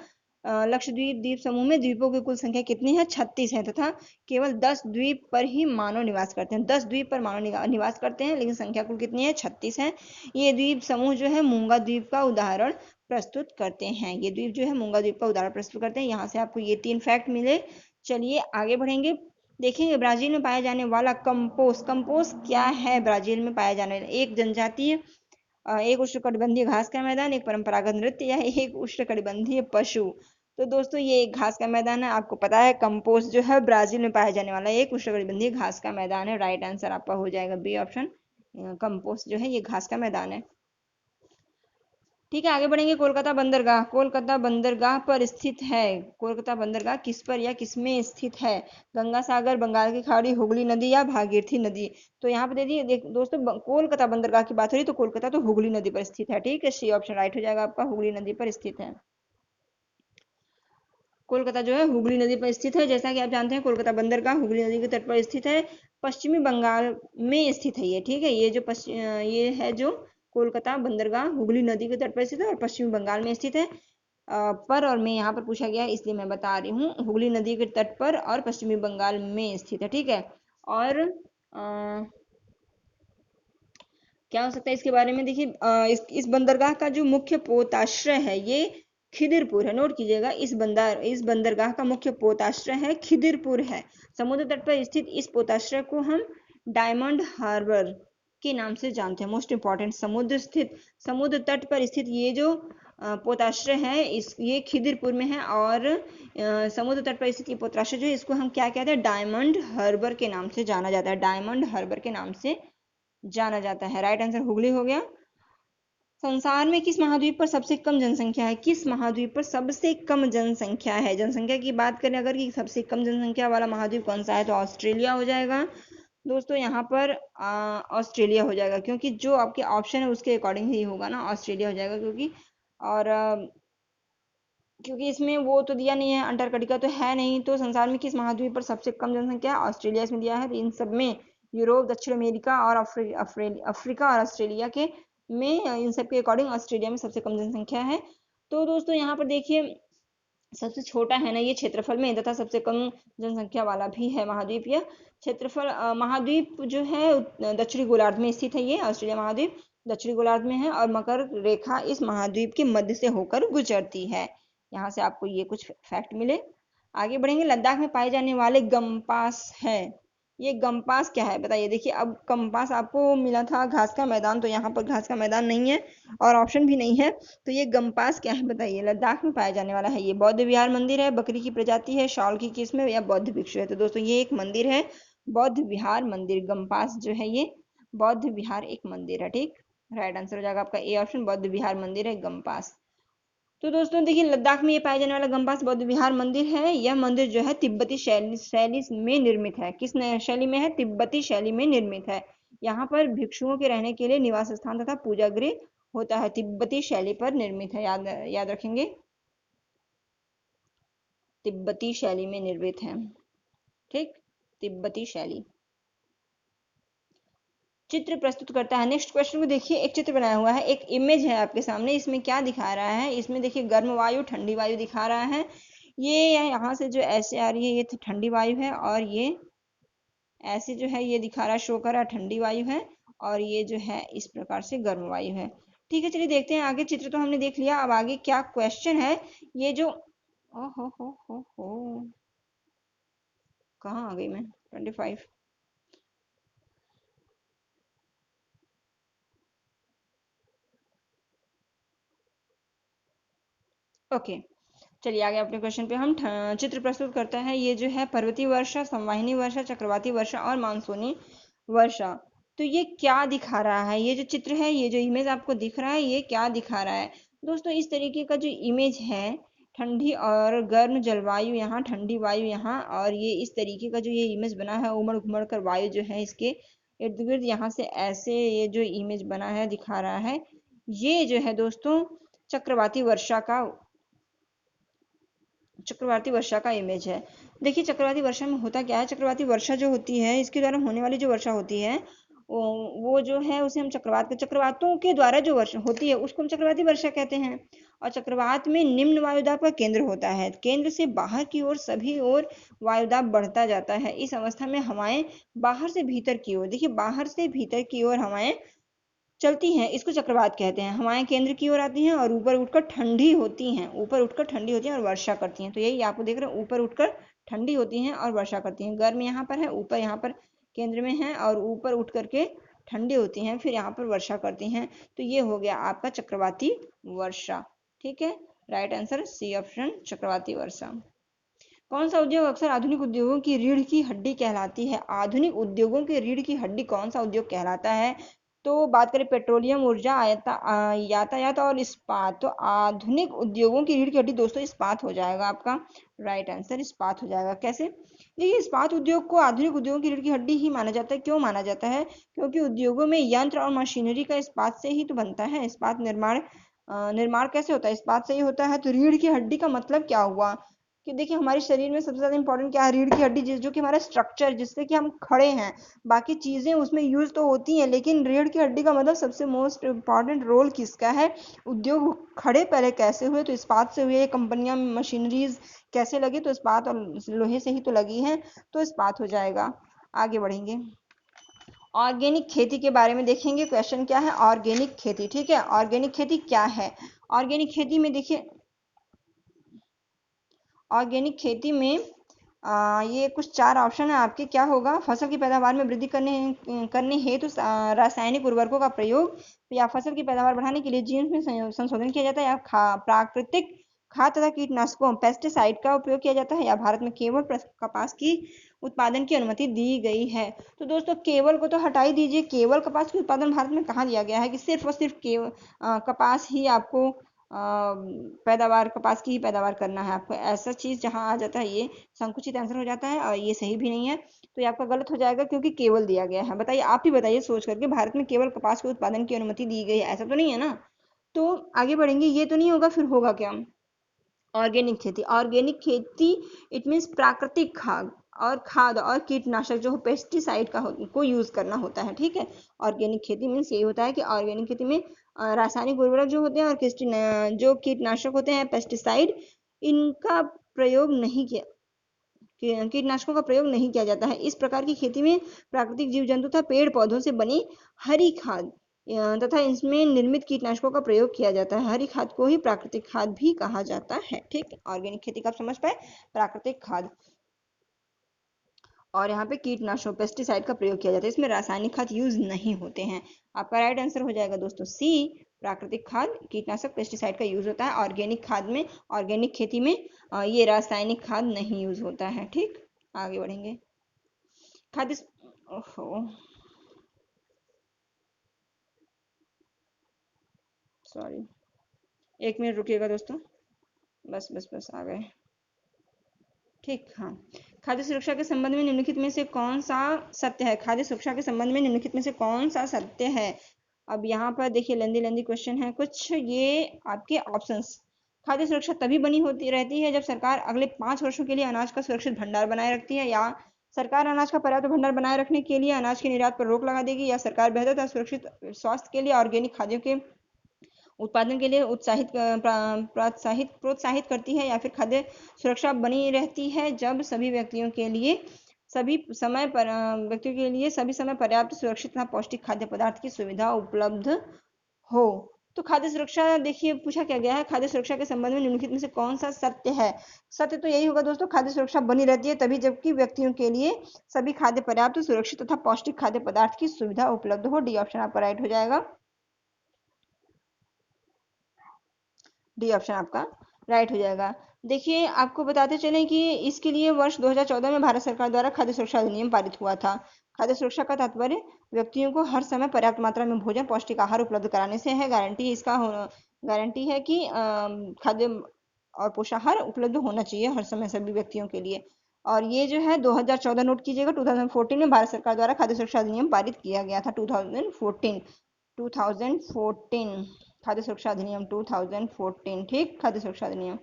लक्षद्वीप द्वीप समूह में द्वीपों की कुल संख्या कितनी है? 36 है तथा केवल 10 द्वीप पर ही मानव निवास करते हैं। 10 द्वीप पर मानव निवास करते हैं, लेकिन संख्या कुल कितनी है? 36 है। ये द्वीप समूह जो है मूंगा द्वीप का उदाहरण प्रस्तुत करते हैं। ये द्वीप जो है मूंगा द्वीप का उदाहरण प्रस्तुत करते हैं। यहाँ से आपको ये 3 फैक्ट मिले। चलिए आगे बढ़ेंगे, देखेंगे ब्राजील में पाया जाने वाला कंपोस। कंपोस क्या है? ब्राजील में पाया जाने वाला एक जनजातीय, एक उष्णकटिबंधीय घास का मैदान, एक परंपरागत नृत्य या एक उष्णकटिबंधीय पशु। तो दोस्तों ये एक घास का मैदान है, आपको पता है कंपोस्ट जो है ब्राजील में पाया जाने वाला एक उष्णकटिबंधीय घास का मैदान है। राइट आंसर आपका हो जाएगा बी ऑप्शन, कंपोस्ट जो है ये घास का मैदान है। ठीक है, आगे बढ़ेंगे। कोलकाता बंदरगाह, कोलकाता बंदरगाह पर स्थित है। कोलकाता बंदरगाह किस पर या किस में स्थित है? गंगा सागर, बंगाल की खाड़ी, हुगली नदी या भागीरथी नदी। तो यहाँ पे देखिए दोस्तों, कोलकाता बंदरगाह की बात हो रही तो कोलकाता तो हुगली नदी पर स्थित है। ठीक है, सी ऑप्शन राइट हो जाएगा आपका, हुगली नदी पर स्थित है। कोलकाता जो है हुगली नदी पर स्थित है। जैसा कि आप जानते हैं कोलकाता बंदरगाह हुगली नदी के तट पर स्थित है, पश्चिमी बंगाल में स्थित है ये। ठीक है, ये है जो कोलकाता बंदरगाह हुगली नदी के तट पर स्थित है और पश्चिमी बंगाल में स्थित है। पर और मैं यहाँ पर पूछा गया इसलिए मैं बता रही हूँ, हुगली नदी के तट पर और पश्चिमी बंगाल में स्थित है। ठीक है, और क्या हो सकता है इसके बारे में? देखिए इस बंदरगाह का जो मुख्य पोताश्रय है ये खिदिरपुर है। नोट कीजिएगा, इस बंदरगाह का मुख्य पोताश्रय है खिदिरपुर है। समुद्र तट पर स्थित इस पोताश्रय को हम डायमंड हार्बर के नाम से जानते हैं। मोस्ट इंपॉर्टेंट, समुद्र तट पर स्थित ये जो पोताश्रय है ये खिदिरपुर में है, और समुद्र तट पर स्थित ये पोताश्रय जो है इसको हम क्या कहते हैं? डायमंड हार्बर के नाम से जाना जाता है। डायमंड हार्बर के नाम से जाना जाता है। राइट आंसर हुगली हो गया। संसार में किस महाद्वीप पर सबसे कम जनसंख्या है? किस महाद्वीप पर सबसे कम जनसंख्या है? जनसंख्या की बात करें अगर कि सबसे कम जनसंख्या वाला महाद्वीप कौन सा है, तो ऑस्ट्रेलिया हो जाएगा। दोस्तों यहाँ पर ऑस्ट्रेलिया हो जाएगा, क्योंकि जो आपके ऑप्शन है उसके अकॉर्डिंग ही होगा ना, ऑस्ट्रेलिया हो जाएगा। क्योंकि इसमें वो तो दिया नहीं है, अंटार्कटिका तो है नहीं। तो संसार में किस महाद्वीप पर सबसे कम जनसंख्या है? ऑस्ट्रेलिया इसमें दिया है। तो इन सब में यूरोप, दक्षिण अमेरिका और अफ्रीका और ऑस्ट्रेलिया के में इन सब के अकॉर्डिंग ऑस्ट्रेलिया में सबसे कम जनसंख्या है। तो दोस्तों यहाँ पर देखिए सबसे छोटा है ना ये क्षेत्रफल में, तथा सबसे कम जनसंख्या वाला भी है महाद्वीप। यह क्षेत्रफल महाद्वीप जो है दक्षिणी गोलार्ध में स्थित है। ये ऑस्ट्रेलिया महाद्वीप दक्षिणी गोलार्ध में है और मकर रेखा इस महाद्वीप के मध्य से होकर गुजरती है। यहाँ से आपको ये कुछ फैक्ट मिले। आगे बढ़ेंगे। लद्दाख में पाए जाने वाले गम्पास है। ये गम्पास क्या है बताइए? देखिए अब गम्पास आपको मिला था घास का मैदान, तो यहाँ पर घास का मैदान नहीं है और ऑप्शन भी नहीं है। तो ये गम्पास क्या है बताइए? लद्दाख में पाया जाने वाला है ये बौद्ध विहार मंदिर है, बकरी की प्रजाति है, शॉल की किस्म है या बौद्ध भिक्षु है। तो दोस्तों ये एक मंदिर है, बौद्ध विहार मंदिर। गम्पास जो है ये बौद्ध विहार एक मंदिर है। ठीक, राइट आंसर हो जाएगा आपका ए ऑप्शन, बौद्ध विहार मंदिर है गम्पास। तो दोस्तों देखिए लद्दाख में ये पाया जाने वाला गम्पास बौद्ध विहार मंदिर है। यह मंदिर जो है तिब्बती शैली में निर्मित है। किस शैली में है? तिब्बती शैली में निर्मित है। यहाँ पर भिक्षुओं के रहने के लिए निवास स्थान तथा पूजा गृह होता है। तिब्बती शैली पर निर्मित है, याद रखेंगे, तिब्बती शैली में निर्मित है। ठीक, तिब्बती शैली। चित्र प्रस्तुत करता है। नेक्स्ट क्वेश्चन को देखिए, एक चित्र बनाया हुआ है, एक इमेज है आपके सामने। इसमें क्या दिखा रहा है? इसमें देखिए गर्म वायु, ठंडी वायु दिखा रहा है। ये यहाँ से जो ऐसे आ रही है ये ठंडी वायु है, और ये ऐसे जो है ये दिखा रहा है, शो कर रहा है ठंडी वायु है, और ये जो है इस प्रकार से गर्म वायु है। ठीक है, चलिए देखते हैं आगे। चित्र तो हमने देख लिया, अब आगे क्या क्वेश्चन है? ये जो ओ हो कहाँ आ गई मैं? 25। ओके, चलिए आगे अपने क्वेश्चन पे। हम चित्र प्रस्तुत करता है। ये जो है पर्वतीय वर्षा, संवाहिनी वर्षा, चक्रवाती वर्षा और मानसूनी वर्षा। तो ये क्या दिखा रहा है? ये जो चित्र है, ये जो इमेज आपको दिख रहा है, ये क्या दिखा रहा है? दोस्तों इस तरीके का जो इमेज है, ठंडी और गर्म जलवायु यहाँ, ठंडी वायु यहाँ, और ये इस तरीके का जो ये इमेज बना है, उमड़ घुमड़ कर वायु जो है इसके इर्द गिर्द यहाँ से ऐसे ये जो इमेज बना है दिखा रहा है, ये जो है दोस्तों चक्रवाती वर्षा का इमेज है। देखिए चक्रवाती वर्षा में होता क्या है? चक्रवाती वर्षा जो होती है, इसके द्वारा होने वाली जो वर्षा होती है वो जो है उसे हम चक्रवातों के द्वारा जो वर्षा होती है उसको हम चक्रवाती वर्षा कहते हैं। और चक्रवात में निम्न वायुदाब का केंद्र होता है। केंद्र से बाहर की ओर सभी ओर वायुदाब बढ़ता जाता है। इस अवस्था में हवाएं बाहर से भीतर की ओर, देखिए बाहर से भीतर की ओर हवाएं चलती हैं, इसको चक्रवात कहते हैं। हवाएं केंद्र की ओर आती हैं और ऊपर उठकर ठंडी होती हैं, ऊपर उठकर ठंडी होती हैं और वर्षा करती हैं। तो यही आपको देख रहे हैं, ऊपर उठकर ठंडी होती हैं और वर्षा करती हैं। गर्म यहाँ पर है, ऊपर यहाँ पर केंद्र में है और ऊपर उठ करके ठंडी होती हैं, फिर यहाँ पर वर्षा करती हैं। तो ये हो गया आपका चक्रवाती वर्षा। ठीक है, राइट आंसर सी ऑप्शन, चक्रवाती वर्षा। कौन सा उद्योग अक्सर आधुनिक उद्योगों की रीढ़ की हड्डी कहलाती है? आधुनिक उद्योगों की रीढ़ की हड्डी कौन सा उद्योग कहलाता है? तो बात करें पेट्रोलियम, ऊर्जा, यातायात और इस्पात, तो आधुनिक उद्योगों की रीढ़ की हड्डी दोस्तों इस्पात हो जाएगा आपका। राइट आंसर इस्पात हो जाएगा। कैसे? देखिए इस्पात उद्योग को आधुनिक उद्योगों की रीढ़ की हड्डी ही माना जाता है। क्यों माना जाता है? क्योंकि उद्योगों में यंत्र और मशीनरी का इस्पात से ही तो बनता है। इस्पात निर्माण कैसे होता है? इस्पात से ही होता है। तो रीढ़ की हड्डी का मतलब क्या हुआ कि देखिए हमारे शरीर में सबसे ज्यादा इंपॉर्टेंट क्या है? रीढ़ की हड्डी, जो कि हमारा स्ट्रक्चर, जिससे कि हम खड़े हैं। बाकी चीजें उसमें यूज तो होती हैं, लेकिन रीढ़ की हड्डी का मतलब सबसे मोस्ट इम्पॉर्टेंट रोल किसका है? उद्योग खड़े पहले कैसे हुए? तो इस्पात से हुए। कंपनियां, मशीनरीज कैसे लगी? तो इस्पात और लोहे से ही तो लगी है। तो इस्पात हो जाएगा। आगे बढ़ेंगे, ऑर्गेनिक खेती के बारे में देखेंगे। क्वेश्चन क्या है? ऑर्गेनिक खेती। ठीक है, ऑर्गेनिक खेती क्या है? ऑर्गेनिक खेती में देखिए, ऑर्गेनिक खेती में ये कुछ 4 ऑप्शन है आपके। क्या होगा? फसल की पैदावार में वृद्धि करने हेतु रासायनिक उर्वरकों का प्रयोग, या फसल की पैदावार बढ़ाने के लिए जीन्स में संशोधन किया जाता है, या प्राकृतिक खाद तथा कीटनाशकों पेस्टिसाइड का उपयोग किया जाता है, या भारत में केवल कपास की उत्पादन की अनुमति दी गई है। तो दोस्तों केवल को तो हटा ही दीजिए। केवल कपास की उत्पादन भारत में कहाँ दिया गया है कि सिर्फ और सिर्फ केवल कपास ही आपको पैदावार, कपास की ही पैदावार करना है आपको? ऐसा चीज जहां आ जाता है ये संकुचित आंसर हो जाता है और ये सही भी नहीं है। तो ये आपका गलत हो जाएगा क्योंकि केवल दिया गया है। बताइए, आप ही बताइए सोच करके, भारत में केवल कपास के उत्पादन की अनुमति दी गई है, ऐसा तो नहीं है ना? तो आगे बढ़ेंगे, ये तो नहीं होगा, फिर होगा क्या? ऑर्गेनिक खेती। ऑर्गेनिक खेती इट मीन्स प्राकृतिक खाद और कीटनाशक जो पेस्टिसाइड को यूज करना होता है। ठीक है, ऑर्गेनिक खेती मीन्स यही होता है कि ऑर्गेनिक खेती में रासायनिक उर्वरक जो होते हैं और जो कीटनाशक होते हैं, पेस्टिसाइड, इनका प्रयोग नहीं किया, कीटनाशकों का प्रयोग नहीं किया जाता है। इस प्रकार की खेती में प्राकृतिक जीव जंतु तथा पेड़ पौधों से बनी हरी खाद तथा इसमें निर्मित कीटनाशकों का प्रयोग किया जाता है। हरी खाद को ही प्राकृतिक खाद भी कहा जाता है। ठीक, ऑर्गेनिक खेती का आप समझ पाए, प्राकृतिक खाद, और यहाँ पे कीटनाशक पेस्टिसाइड का प्रयोग किया जाता है, इसमें रासायनिक खाद यूज नहीं होते हैं। आपका राइट आंसर हो जाएगा दोस्तों सी, प्राकृतिक खाद, कीटनाशक, पेस्टिसाइड का यूज होता है। ऑर्गेनिक खाद में, ऑर्गेनिक खेती में ये रासायनिक खाद नहीं यूज होता है। ठीक, आगे बढ़ेंगे। खाद्य, ओहो सॉरी, 1 मिनट रुकिएगा दोस्तों, बस बस बस आ गए। ठीक, हाँ, खाद्य सुरक्षा के संबंध में निम्नलिखित में से कौन सा सत्य है? खाद्य सुरक्षा के संबंध में निम्नलिखित में से कौन सा सत्य है? अब यहाँ पर देखिए लेंदी लेंदी क्वेश्चन है कुछ, ये आपके ऑप्शंस। खाद्य सुरक्षा तभी बनी होती रहती है जब सरकार अगले 5 वर्षों के लिए अनाज का सुरक्षित भंडार बनाए रखती है, या सरकार अनाज का पर्याप्त भंडार बनाए रखने के लिए अनाज के निर्यात पर रोक लगा देगी, या सरकार बेहतर तथा सुरक्षित स्वास्थ्य के लिए ऑर्गेनिक खाद्यों के उत्पादन के लिए प्रोत्साहित करती है, या फिर खाद्य सुरक्षा बनी रहती है जब व्यक्तियों के लिए सभी समय पर्याप्त सुरक्षित तथा पौष्टिक खाद्य पदार्थ की सुविधा उपलब्ध हो। तो खाद्य सुरक्षा, देखिए पूछा क्या गया है, खाद्य सुरक्षा के संबंध में निम्नलिखित में से कौन सा सत्य है? सत्य तो यही होगा दोस्तों, खाद्य सुरक्षा बनी रहती है तभी जबकि व्यक्तियों के लिए सभी खाद्य पर्याप्त सुरक्षित तथा पौष्टिक खाद्य पदार्थ की सुविधा उपलब्ध हो। डी ऑप्शन आपका राइट हो जाएगा। डी ऑप्शन आपका राइट हो जाएगा। देखिए आपको बताते चलें कि इसके लिए वर्ष 2014 में भारत सरकार द्वारा खाद्य सुरक्षा अधिनियम पारित हुआ था। खाद्य सुरक्षा का तात्पर्य व्यक्तियों को हर समय पर्याप्त मात्रा में भोजन, पौष्टिक आहार उपलब्ध कराने से है। गारंटी है कि खाद्य और पोषाहार उपलब्ध होना चाहिए हर समय सभी व्यक्तियों के लिए। और ये जो है 2014 नोट कीजिएगा, 2014 में भारत सरकार द्वारा खाद्य सुरक्षा अधिनियम पारित किया गया था। 2014 खाद्य सुरक्षा अधिनियम 2014। ठीक, खाद्य सुरक्षा अधिनियम।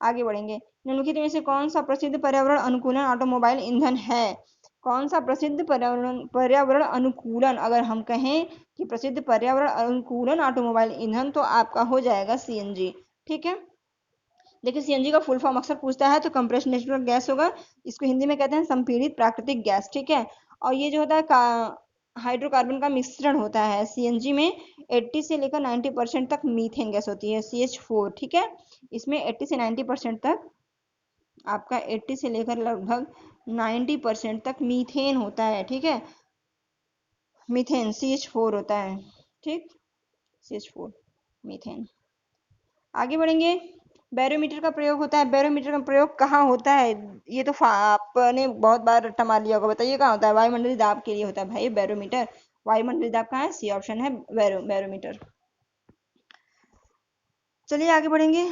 आगे बढ़ेंगे, निम्नलिखित में से कौन सा प्रसिद्ध पर्यावरण अनुकूलन ऑटोमोबाइल ईंधन है? कौन सा प्रसिद्ध पर्यावरण अनुकूलन, अगर हम कहें कि प्रसिद्ध पर्यावरण अनुकूलन ऑटोमोबाइल ईंधन, तो आपका हो जाएगा सीएनजी। ठीक है। देखिए सीएनजी का फुल फॉर्म अक्सर पूछता है, तो कंप्रेस्ड नेचुरल गैस होगा। इसको हिंदी में कहते हैं संपीड़ित प्राकृतिक गैस, ठीक है। और ये जो होता है हाइड्रोकार्बन का मिश्रण होता है। सीएनजी में 80 से लेकर 90% तक मीथेन गैस होती है, CH4, ठीक है। इसमें 80 से 90% तक आपका 80 से लेकर लगभग 90% तक मीथेन होता है, ठीक है। मीथेन CH4 होता है, ठीक, CH4 मीथेन। आगे बढ़ेंगे। बैरोमीटर का प्रयोग होता है। बैरोमीटर का प्रयोग कहाँ होता है? ये तो आपने बहुत बार रट्टा मार लिया होगा। बताइए कहाँ होता है? वायुमंडलीय दाब के लिए होता है भाई बैरोमीटर। वायुमंडलीय दाब कहाँ है? सी ऑप्शन है, बैरोमीटर। चलिए आगे बढ़ेंगे।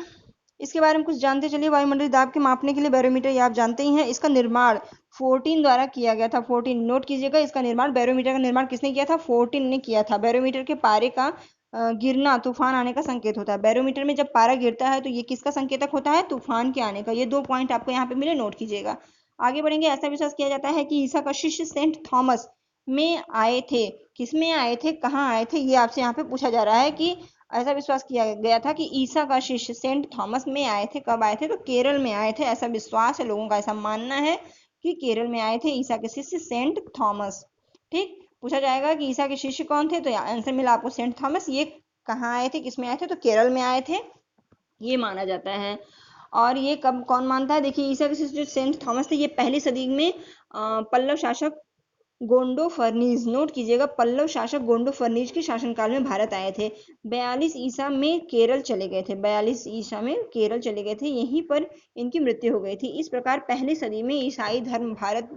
इसके बारे में कुछ जानते चलिए। वायुमंडलीय दाब के मापने के लिए बैरोमीटर, ये आप जानते ही हैं। इसका निर्माण 14 द्वारा किया गया था। 14 नोट कीजिएगा। इसका निर्माण, बैरोमीटर का निर्माण किसने किया था? 14 ने किया था। बैरोमीटर के पारे का गिरना तूफान आने का संकेत होता है। बैरोमीटर में जब पारा गिरता है तो ये किसका संकेतक होता है? तूफान के आने का। ये 2 पॉइंट आपको यहाँ पे मिले, नोट कीजिएगा। आगे बढ़ेंगे। ऐसा विश्वास किया जाता है कि ईसा का शिष्य सेंट थॉमस में आए थे। किस में आए थे, कहाँ आए थे, ये आपसे यहाँ पे पूछा जा रहा है कि ऐसा विश्वास किया गया था कि ईसा का शिष्य सेंट थॉमस में आए थे। कब आए थे? तो केरल में आए थे। ऐसा विश्वास है, लोगों का ऐसा मानना है कि केरल में आए थे ईसा के शिष्य सेंट थॉमस। ठीक, पूछा जाएगा कि ईसा के शिष्य कौन थे, तो आंसर मिला आपको सेंट थॉमस। ये कहाँ आए थे, किस में आए थे? तो केरल में आए थे, ये माना जाता है। और ये कब कौन मानता है? देखिए ईसा के शिष्य जो सेंट थॉमस थे, ये पहली सदी में पल्लव शासक गोंडो फर्नीज, नोट कीजिएगा, पल्लव शासक गोंडो फर्नीज के शासनकाल में भारत आए थे। 42 ईसा में केरल चले गए थे। 42 ईसा में केरल चले गए थे, यहीं पर इनकी मृत्यु हो गई थी। इस प्रकार पहली सदी में ईसाई धर्म भारत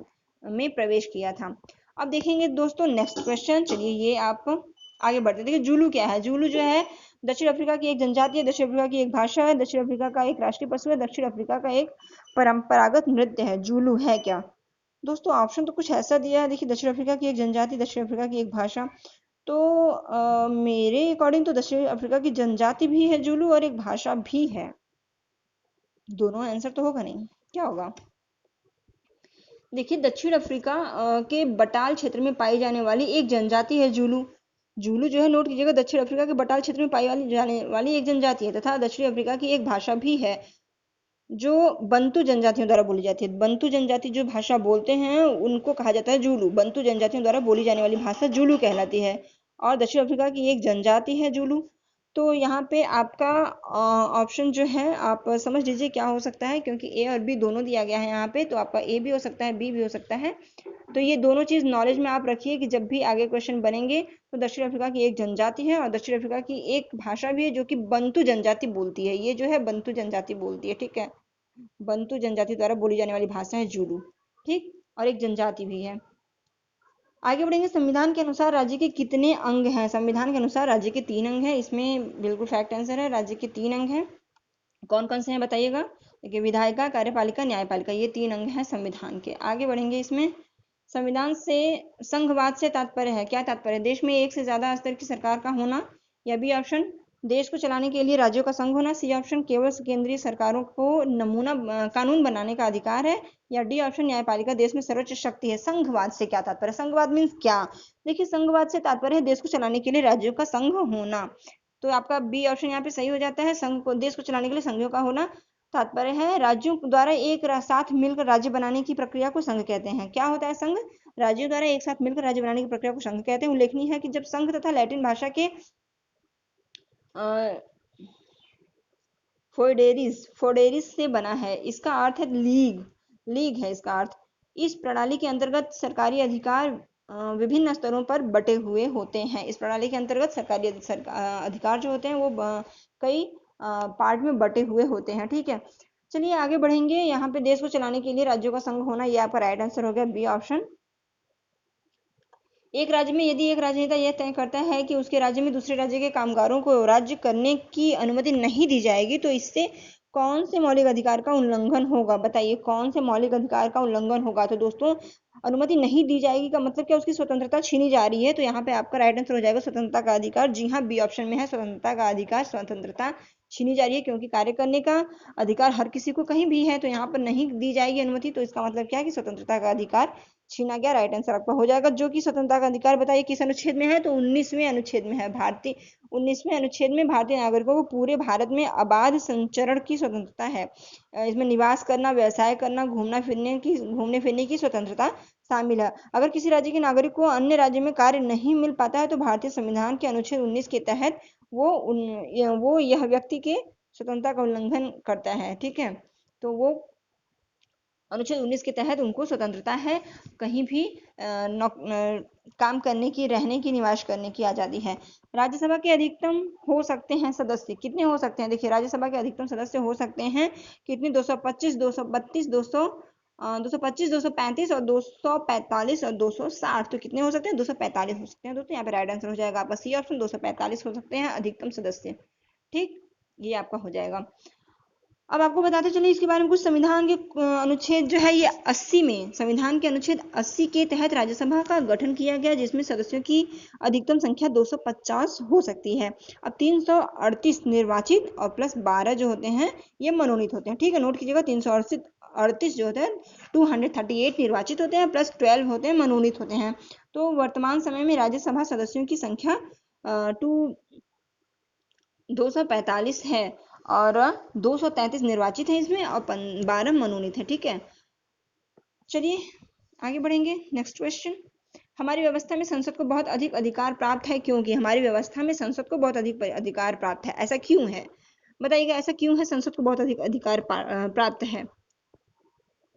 में प्रवेश किया था। अब देखेंगे दोस्तों नेक्स्ट क्वेश्चन। चलिए ये आप आगे बढ़ते। देखिए जूलू क्या है? जूलू जो है दक्षिण अफ्रीका की एक जनजाति है, दक्षिण अफ्रीका की एक भाषा है, दक्षिण अफ्रीका का एक राष्ट्रीय पशु है, दक्षिण अफ्रीका का एक परंपरागत नृत्य है। जूलू है क्या? दोस्तों ऑप्शन तो कुछ ऐसा दिया है। देखिए दक्षिण अफ्रीका की एक जनजाति, दक्षिण अफ्रीका की एक भाषा, तो मेरे अकॉर्डिंग तो दक्षिण अफ्रीका की जनजाति भी है जूलू और एक भाषा भी है। दोनों आंसर तो होगा नहीं, क्या होगा? देखिए दक्षिण अफ्रीका के बटाल क्षेत्र में पाई जाने वाली एक जनजाति है जूलू। जूलू जो है, नोट कीजिएगा, दक्षिण अफ्रीका के बटाल क्षेत्र में पाई जाने वाली एक जनजाति है तथा दक्षिण अफ्रीका की एक भाषा भी है जो बंतु जनजातियों द्वारा बोली जाती है। बंतु जनजाति जो भाषा बोलते हैं उनको कहा जाता है जूलू। बंतु जनजातियों द्वारा बोली जाने वाली भाषा जूलू कहलाती है और दक्षिण अफ्रीका की एक जनजाति है जूलू। तो यहाँ पे आपका ऑप्शन जो है आप समझ लीजिए क्या हो सकता है, क्योंकि ए और बी दोनों दिया गया है यहाँ पे, तो आपका ए भी हो सकता है, बी भी हो सकता है। तो ये दोनों चीज नॉलेज में आप रखिए कि जब भी आगे क्वेश्चन बनेंगे तो दक्षिण अफ्रीका की एक जनजाति है और दक्षिण अफ्रीका की एक भाषा भी है जो कि बंतु जनजाति बोलती है। ये जो है बंतु जनजाति बोलती है, ठीक है। बंतु जनजाति द्वारा बोली जाने वाली भाषा है जूलू, ठीक, और एक जनजाति भी है। आगे बढ़ेंगे। संविधान के अनुसार राज्य के कितने अंग हैं? संविधान के अनुसार राज्य के 3 अंग हैं। इसमें बिल्कुल फैक्ट आंसर है, राज्य के 3 अंग हैं। कौन कौन से हैं बताइएगा? देखिए विधायिका, कार्यपालिका, न्यायपालिका, ये 3 अंग हैं संविधान के। आगे बढ़ेंगे। इसमें संविधान से संघवाद से तात्पर्य है, क्या तात्पर्य? देश में एक से ज्यादा स्तर की सरकार का होना, या बी ऑप्शन देश को चलाने के लिए राज्यों का संघ होना, सी ऑप्शन केवल केंद्रीय सरकारों को नमूना कानून बनाने का अधिकार है, या डी ऑप्शन न्यायपालिका देश में सर्वोच्च शक्ति है। संघवाद से क्या तात्पर्य? संघवाद मीन्स क्या? देखिए संघवाद से तात्पर्य है देश को चलाने के लिए राज्यों का संघ होना। तो आपका बी ऑप्शन यहाँ पे सही हो जाता है। संघ को, देश को चलाने के लिए संघों का होना तात्पर्य है राज्यों द्वारा एक साथ मिलकर राज्य बनाने की प्रक्रिया को संघ कहते हैं। क्या होता है संघ? राज्यों द्वारा एक साथ मिलकर राज्य बनाने की प्रक्रिया को संघ कहते हैं। उल्लेखनीय है कि जब संघ तथा लैटिन भाषा के फोडेरिस से बना है। इसका अर्थ है लीग, लीग है इसका अर्थ। इस प्रणाली के अंतर्गत सरकारी अधिकार विभिन्न स्तरों पर बटे हुए होते हैं। इस प्रणाली के अंतर्गत सरकारी अधिकार जो होते हैं वो कई पार्ट में बटे हुए होते हैं, ठीक है। चलिए आगे बढ़ेंगे। यहाँ पे देश को चलाने के लिए राज्यों का संघ होना, ये आपका राइट आंसर हो गया, बी ऑप्शन। एक राज्य में यदि एक राजनेता यह तय करता है कि उसके राज्य में दूसरे राज्य के कामगारों को राज्य करने की अनुमति नहीं दी जाएगी, तो इससे कौन से मौलिक अधिकार का उल्लंघन होगा? बताइए कौन से मौलिक अधिकार का उल्लंघन होगा? तो दोस्तों अनुमति नहीं दी जाएगी का मतलब क्या, उसकी स्वतंत्रता छीनी जा रही है। तो यहाँ पे आपका राइट आंसर हो जाएगा स्वतंत्रता का अधिकार। जी हाँ, बी ऑप्शन में है स्वतंत्रता का अधिकार, स्वतंत्रता छीनी जा रही है क्योंकि कार्य करने का अधिकार हर किसी को कहीं भी है, तो यहाँ पर नहीं दी जाएगी अनुमति, तो इसका मतलब क्या है कि स्वतंत्रता का अधिकार छीना गया। राइट आंसर आपका हो जाएगा। जो कि स्वतंत्रता का अधिकार बताइए किस अनुच्छेद में है, तो 19वें अनुच्छेद में है। भारतीय 19वें अनुच्छेद में भारतीय नागरिकों को पूरे भारत में अबाध संचरण की स्वतंत्रता है। इसमें निवास करना, व्यवसाय करना, घूमने फिरने की स्वतंत्रता शामिल है। अगर किसी राज्य के नागरिक को अन्य राज्य में कार्य नहीं मिल पाता है तो भारतीय संविधान के अनुच्छेद 19 के तहत वो यह व्यक्ति के स्वतंत्रता का उल्लंघन करता है। ठीक है, तो वो अनुच्छेद 19 के तहत उनको स्वतंत्रता है कहीं भी काम करने की, रहने की, निवास करने की आजादी है। राज्यसभा के अधिकतम हो सकते हैं सदस्य कितने हो सकते हैं, देखिए राज्यसभा के अधिकतम सदस्य हो सकते हैं कितने, 225, 232, 225, 235 और 245 और 260। तो कितने हो सकते हैं, 245 हो सकते हैं दोस्तों। यहाँ पे राइट आंसर हो जाएगा आपका सी ऑप्शन, 245 हो सकते हैं अधिकतम सदस्य। ठीक, ये आपका हो जाएगा। अब आपको बताते चलिए इसके बारे में कुछ। संविधान के अनुच्छेद जो है ये 80 में, संविधान के अनुच्छेद 80 के तहत राज्यसभा का गठन किया गया जिसमें सदस्यों की अधिकतम संख्या 250 हो सकती है। अब 338 निर्वाचित और प्लस 12 जो होते हैं ये मनोनीत होते हैं। ठीक है, नोट कीजिएगा 338 जो होते हैं 238 निर्वाचित होते हैं प्लस 12 होते हैं मनोनीत होते हैं। तो वर्तमान समय में राज्यसभा सदस्यों की संख्या 245 है और 233 निर्वाचित है इसमें और 12 मनोनीत है। ठीक है, चलिए आगे बढ़ेंगे। नेक्स्ट क्वेश्चन, हमारी व्यवस्था में संसद को बहुत अधिक अधिकार प्राप्त है क्योंकि, हमारी व्यवस्था में संसद को बहुत अधिक अधिकार प्राप्त है, ऐसा क्यों है बताइएगा, ऐसा क्यों है संसद को बहुत अधिक अधिकार प्राप्त है,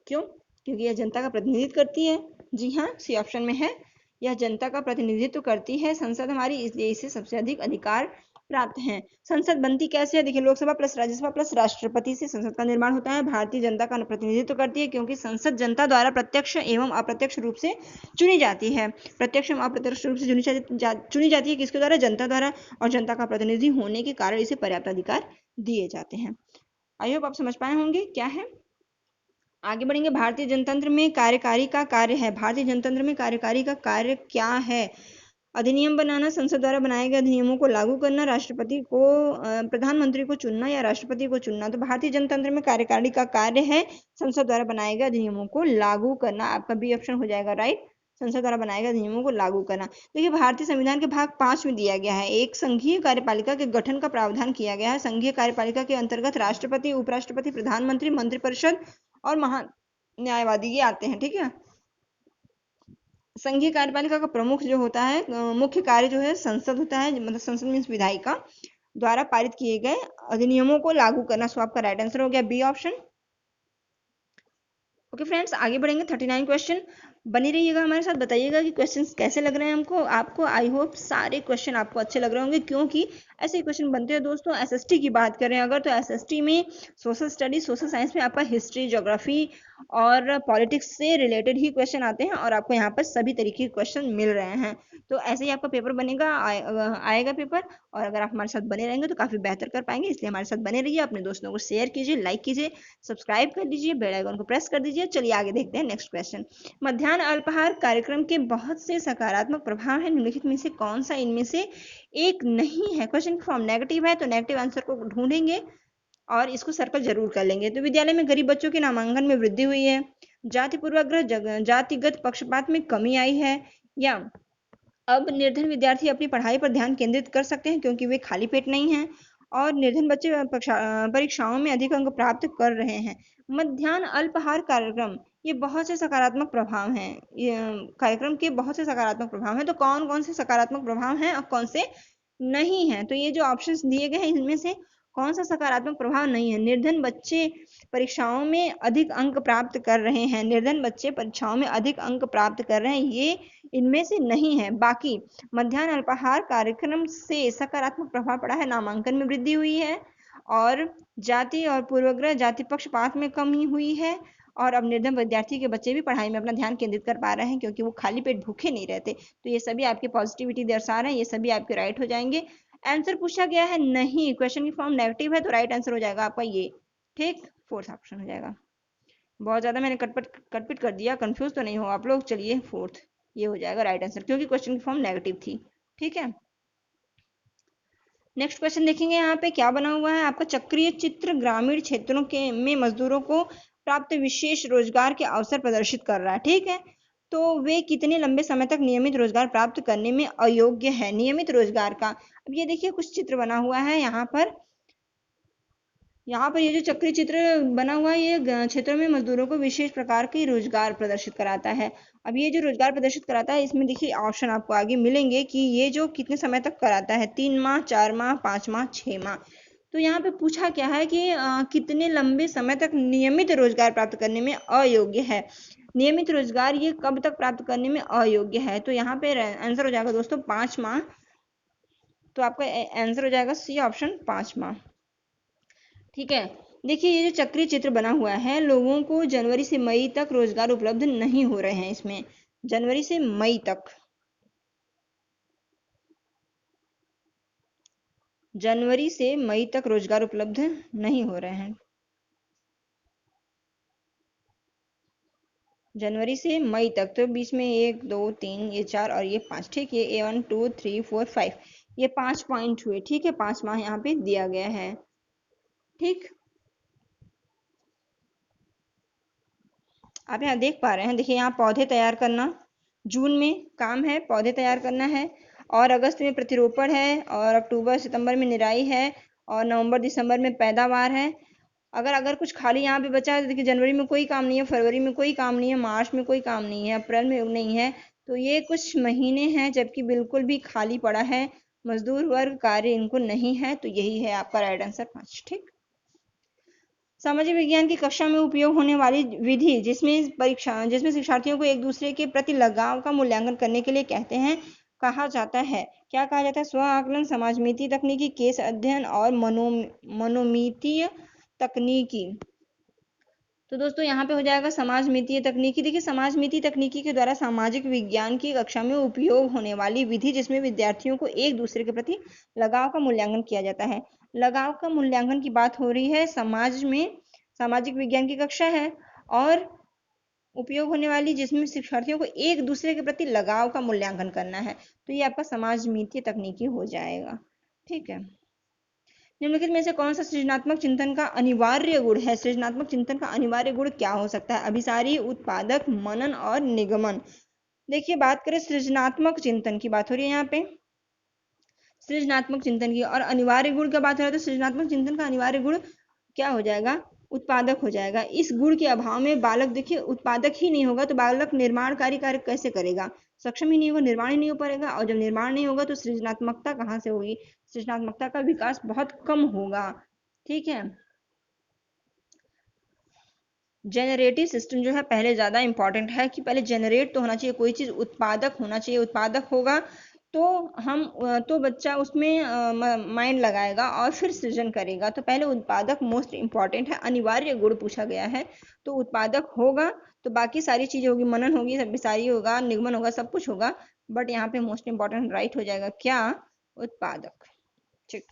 क्यों, क्योंकि यह जनता का प्रतिनिधित्व करती है। जी हाँ, सी ऑप्शन में है, यह जनता का प्रतिनिधित्व करती है संसद हमारी, इसलिए इसे सबसे अधिक अधिकार प्राप्त हैं। संसद बनती कैसे है, देखिए लोकसभा प्लस राज्यसभा प्लस राष्ट्रपति से संसद का निर्माण होता है। भारतीय जनता का प्रतिनिधित्व करती है क्योंकि संसद जनता द्वारा प्रत्यक्ष एवं अप्रत्यक्ष रूप से चुनी जाती है। प्रत्यक्ष एवं अप्रत्यक्ष रूप से चुनी जाती है किसके द्वारा, जनता द्वारा, और जनता का प्रतिनिधि होने के कारण इसे पर्याप्त अधिकार दिए जाते हैं। आई होप आप समझ पाए होंगे क्या है। आगे बढ़ेंगे। भारतीय जनतंत्र में कार्यकारी का कार्य है, भारतीय जनतंत्र में कार्यकारी का कार्य क्या है, अधिनियम बनाना, संसद द्वारा बनाए गए अधिनियमों को लागू करना, राष्ट्रपति को प्रधानमंत्री को चुनना या राष्ट्रपति को चुनना। तो भारतीय जनतंत्र में कार्यकारी का कार्य है संसद द्वारा बनाए गए अधिनियमों को लागू करना, आपका बी ऑप्शन हो जाएगा राइट, संसद द्वारा बनाए गए अधिनियमों को लागू करना। देखिए भारतीय संविधान के भाग 5 में दिया गया है, एक संघीय कार्यपालिका के गठन का प्रावधान किया गया है। संघीय कार्यपालिका के अंतर्गत राष्ट्रपति, उपराष्ट्रपति, प्रधानमंत्री, मंत्रिपरिषद और महा न्यायवादी ये आते हैं। ठीक है, संघीय कार्यपालिका का प्रमुख जो होता है, मुख्य कार्य जो है संसद होता है, मतलब संसद मीन्स विधायिका द्वारा पारित किए गए अधिनियमों को लागू करना। सो आपका राइट आंसर हो गया बी ऑप्शन। ओके फ्रेंड्स, आगे बढ़ेंगे। 39 क्वेश्चन, बनी रहिएगा हमारे साथ, बताइएगा कि क्वेश्चंस कैसे लग रहे हैं हमको, आपको। आई होप सारे क्वेश्चन आपको अच्छे लग रहे होंगे क्योंकि ऐसे ही क्वेश्चन बनते हैं दोस्तों। एसएसटी की बात करें अगर, तो एसएसटी में सोशल स्टडीज, सोशल साइंस में आपका हिस्ट्री, ज्योग्राफी और पॉलिटिक्स से रिलेटेड ही क्वेश्चन आते हैं और आपको यहाँ पर सभी तरीके के क्वेश्चन मिल रहे हैं। तो ऐसे ही आपका पेपर बनेगा, आएगा पेपर, और अगर आप हमारे साथ बने रहेंगे तो काफी बेहतर कर पाएंगे। इसलिए हमारे साथ बने रहिए, अपने दोस्तों को शेयर कीजिए, लाइक कीजिए, सब्सक्राइब कर लीजिए, बेल आइकन को प्रेस कर दीजिए। चलिए आगे देखते हैं नेक्स्ट क्वेश्चन। मध्याह्न अल्पाहार कार्यक्रम के बहुत से सकारात्मक प्रभाव हैं, निम्नलिखित में से कौन सा इनमें से एक नहीं है। क्वेश्चन की फॉर्म नेगेटिव है तो नेगेटिव आंसर को ढूंढेंगे और इसको सर्कल जरूर कर लेंगे। तो विद्यालय में गरीब बच्चों के नामांकन में वृद्धि हुई है, जाति पूर्वाग्रह, जातिगत पक्षपात में कमी आई है, या अब निर्धन विद्यार्थी अपनी पढ़ाई पर ध्यान केंद्रित कर सकते हैं क्योंकि वे खाली पेट नहीं हैं, और निर्धन बच्चे परीक्षाओं में अधिक अंक प्राप्त कर रहे हैं। मध्याह्न अल्पाहार कार्यक्रम, ये बहुत से सकारात्मक प्रभाव हैं, ये कार्यक्रम के बहुत से सकारात्मक प्रभाव हैं। तो कौन कौन से सकारात्मक प्रभाव हैं और कौन से नहीं है, तो ये जो ऑप्शंस दिए गए हैं इनमें से कौन सा सकारात्मक प्रभाव नहीं है। निर्धन बच्चे परीक्षाओं में अधिक अंक प्राप्त कर रहे हैं, निर्धन बच्चे परीक्षाओं में अधिक अंक प्राप्त कर रहे हैं, ये इनमें से नहीं है। बाकी मध्याह्न अल्पाहार कार्यक्रम से सकारात्मक प्रभाव पड़ा है, नामांकन में वृद्धि हुई है, और जाति और पूर्वाग्रह, जाति पक्षपात में कमी हुई है, और अब निर्धन विद्यार्थी के बच्चे भी पढ़ाई में अपना ध्यान केंद्रित कर पा रहे हैं क्योंकि वो खाली पेट भूखे नहीं रहते। तो ये सभी आपके पॉजिटिविटी दर्शा रहे हैं, ये सभी आपके राइट हो जाएंगे। आंसर पूछा गया है नहीं, क्वेश्चन की फॉर्म नेगेटिव है तो राइट आंसर हो जाएगा आपका ये। ठीक, फोर्थ ऑप्शन हो जाएगा। बहुत ज्यादा मैंने कटपिट कर दिया, कंफ्यूज तो नहीं हो आप लोग। चलिए फोर्थ ये हो जाएगा राइट आंसर, क्योंकि क्वेश्चन की फॉर्म नेगेटिव थी। ठीक है, नेक्स्ट क्वेश्चन देखेंगे यहाँ पे क्या बना हुआ है आपका। चक्रीय चित्र ग्रामीण क्षेत्रों के में मजदूरों को प्राप्त विशेष रोजगार के अवसर प्रदर्शित कर रहा है। ठीक है, तो वे कितने लंबे समय तक नियमित रोजगार प्राप्त करने में अयोग्य है, नियमित रोजगार का। अब ये देखिए कुछ चित्र बना हुआ है यहाँ पर ये जो चक्री चित्र बना हुआ है ये क्षेत्रों में मजदूरों को विशेष प्रकार की रोजगार प्रदर्शित कराता है। अब ये जो रोजगार प्रदर्शित कराता है इसमें देखिए ऑप्शन आपको आगे मिलेंगे कि ये जो कितने समय तक कराता है, 3 माह, 4 माह, 5 माह, 6 माह। तो यहाँ पे पूछा क्या है कि कितने लंबे समय तक नियमित रोजगार प्राप्त करने में अयोग्य है। नियमित रोजगार ये कब तक प्राप्त करने में अयोग्य है, तो यहाँ पे आंसर हो जाएगा दोस्तों 5 माह। तो आपका आंसर हो जाएगा सी ऑप्शन, 5 माह। ठीक है, देखिए ये जो चक्री चित्र बना हुआ है, लोगों को जनवरी से मई तक रोजगार उपलब्ध नहीं हो रहे हैं इसमें। जनवरी से मई तक, जनवरी से मई तक रोजगार उपलब्ध नहीं हो रहे हैं। जनवरी से मई तक, तो बीच में 1 2 3 ये 4 और ये 5। ठीक, ये 1 2 3 4 5 ये 5 पॉइंट हुए। ठीक है, 5 माह यहाँ पे दिया गया है। ठीक, आप यहाँ देख पा रहे हैं, देखिए यहाँ पौधे तैयार करना, जून में काम है, पौधे तैयार करना है, और अगस्त में प्रतिरोपण है, और अक्टूबर सितंबर में निराई है, और नवंबर दिसंबर में पैदावार है। अगर अगर कुछ खाली यहाँ पे बचा है तो देखिए जनवरी में कोई काम नहीं है, फरवरी में कोई काम नहीं है, मार्च में कोई काम नहीं है, अप्रैल में नहीं है। तो ये कुछ महीने हैं जबकि बिल्कुल भी खाली पड़ा है, मजदूर वर्ग कार्य इनको नहीं है। तो यही है आपका राइट आंसर 5। ठीक, सामाजिक विज्ञान की कक्षा में उपयोग होने वाली विधि जिसमें शिक्षार्थियों को एक दूसरे के प्रति लगाव का मूल्यांकन करने के लिए कहते हैं, कहा जाता है, क्या कहा जाता है। स्व आकलन, समाजमितीय तकनीकी, केस अध्ययन और मनोमितीय तकनीकी। तो दोस्तों यहाँ पे हो जाएगा समाजमितीय तकनीकी। देखिए समाजमितीय तकनीकी के द्वारा सामाजिक विज्ञान की कक्षा में उपयोग होने वाली विधि जिसमें विद्यार्थियों को एक दूसरे के प्रति लगाव का मूल्यांकन किया जाता है। लगाव का मूल्यांकन की बात हो रही है, समाज में सामाजिक विज्ञान की कक्षा है, और उपयोग होने वाली जिसमें शिक्षार्थियों को एक दूसरे के प्रति लगाव का मूल्यांकन करना है। तो ये आपका समाजमितीय तकनीकी हो जाएगा। ठीक है, निम्नलिखित में से कौन सा सृजनात्मक चिंतन का अनिवार्य गुण है। सृजनात्मक चिंतन का अनिवार्य गुण क्या हो सकता है। अभिसारी, उत्पादक, मनन और निगमन। देखिए बात करें सृजनात्मक चिंतन की, बात हो रही है यहाँ पे सृजनात्मक चिंतन की, और अनिवार्य गुण का बात हो रहा है तो सृजनात्मक चिंतन का अनिवार्य गुण क्या हो जाएगा, उत्पादक हो जाएगा। इस गुण के अभाव में बालक, देखिए उत्पादक ही नहीं होगा तो बालक निर्माणकारी कार्य कैसे करेगा, सक्षम ही नहीं होगा, निर्माण ही नहीं हो पाएगा, और जब निर्माण नहीं होगा तो सृजनात्मकता कहाँ से होगी, सृजनात्मकता का विकास बहुत कम होगा। ठीक है, जेनरेटिव सिस्टम जो है पहले ज्यादा इंपॉर्टेंट है कि पहले जेनरेट तो होना चाहिए, कोई चीज उत्पादक होना चाहिए, उत्पादक होगा तो हम तो बच्चा उसमें माइंड लगाएगा और फिर सृजन करेगा। तो पहले उत्पादक मोस्ट इंपॉर्टेंट है, अनिवार्य गुण पूछा गया है। तो उत्पादक होगा तो बाकी सारी चीजें होगी, मनन होगी, विसारी होगा, निगमन होगा, सब कुछ होगा, बट यहाँ पे मोस्ट इंपॉर्टेंट राइट हो जाएगा क्या, उत्पादक। ठीक,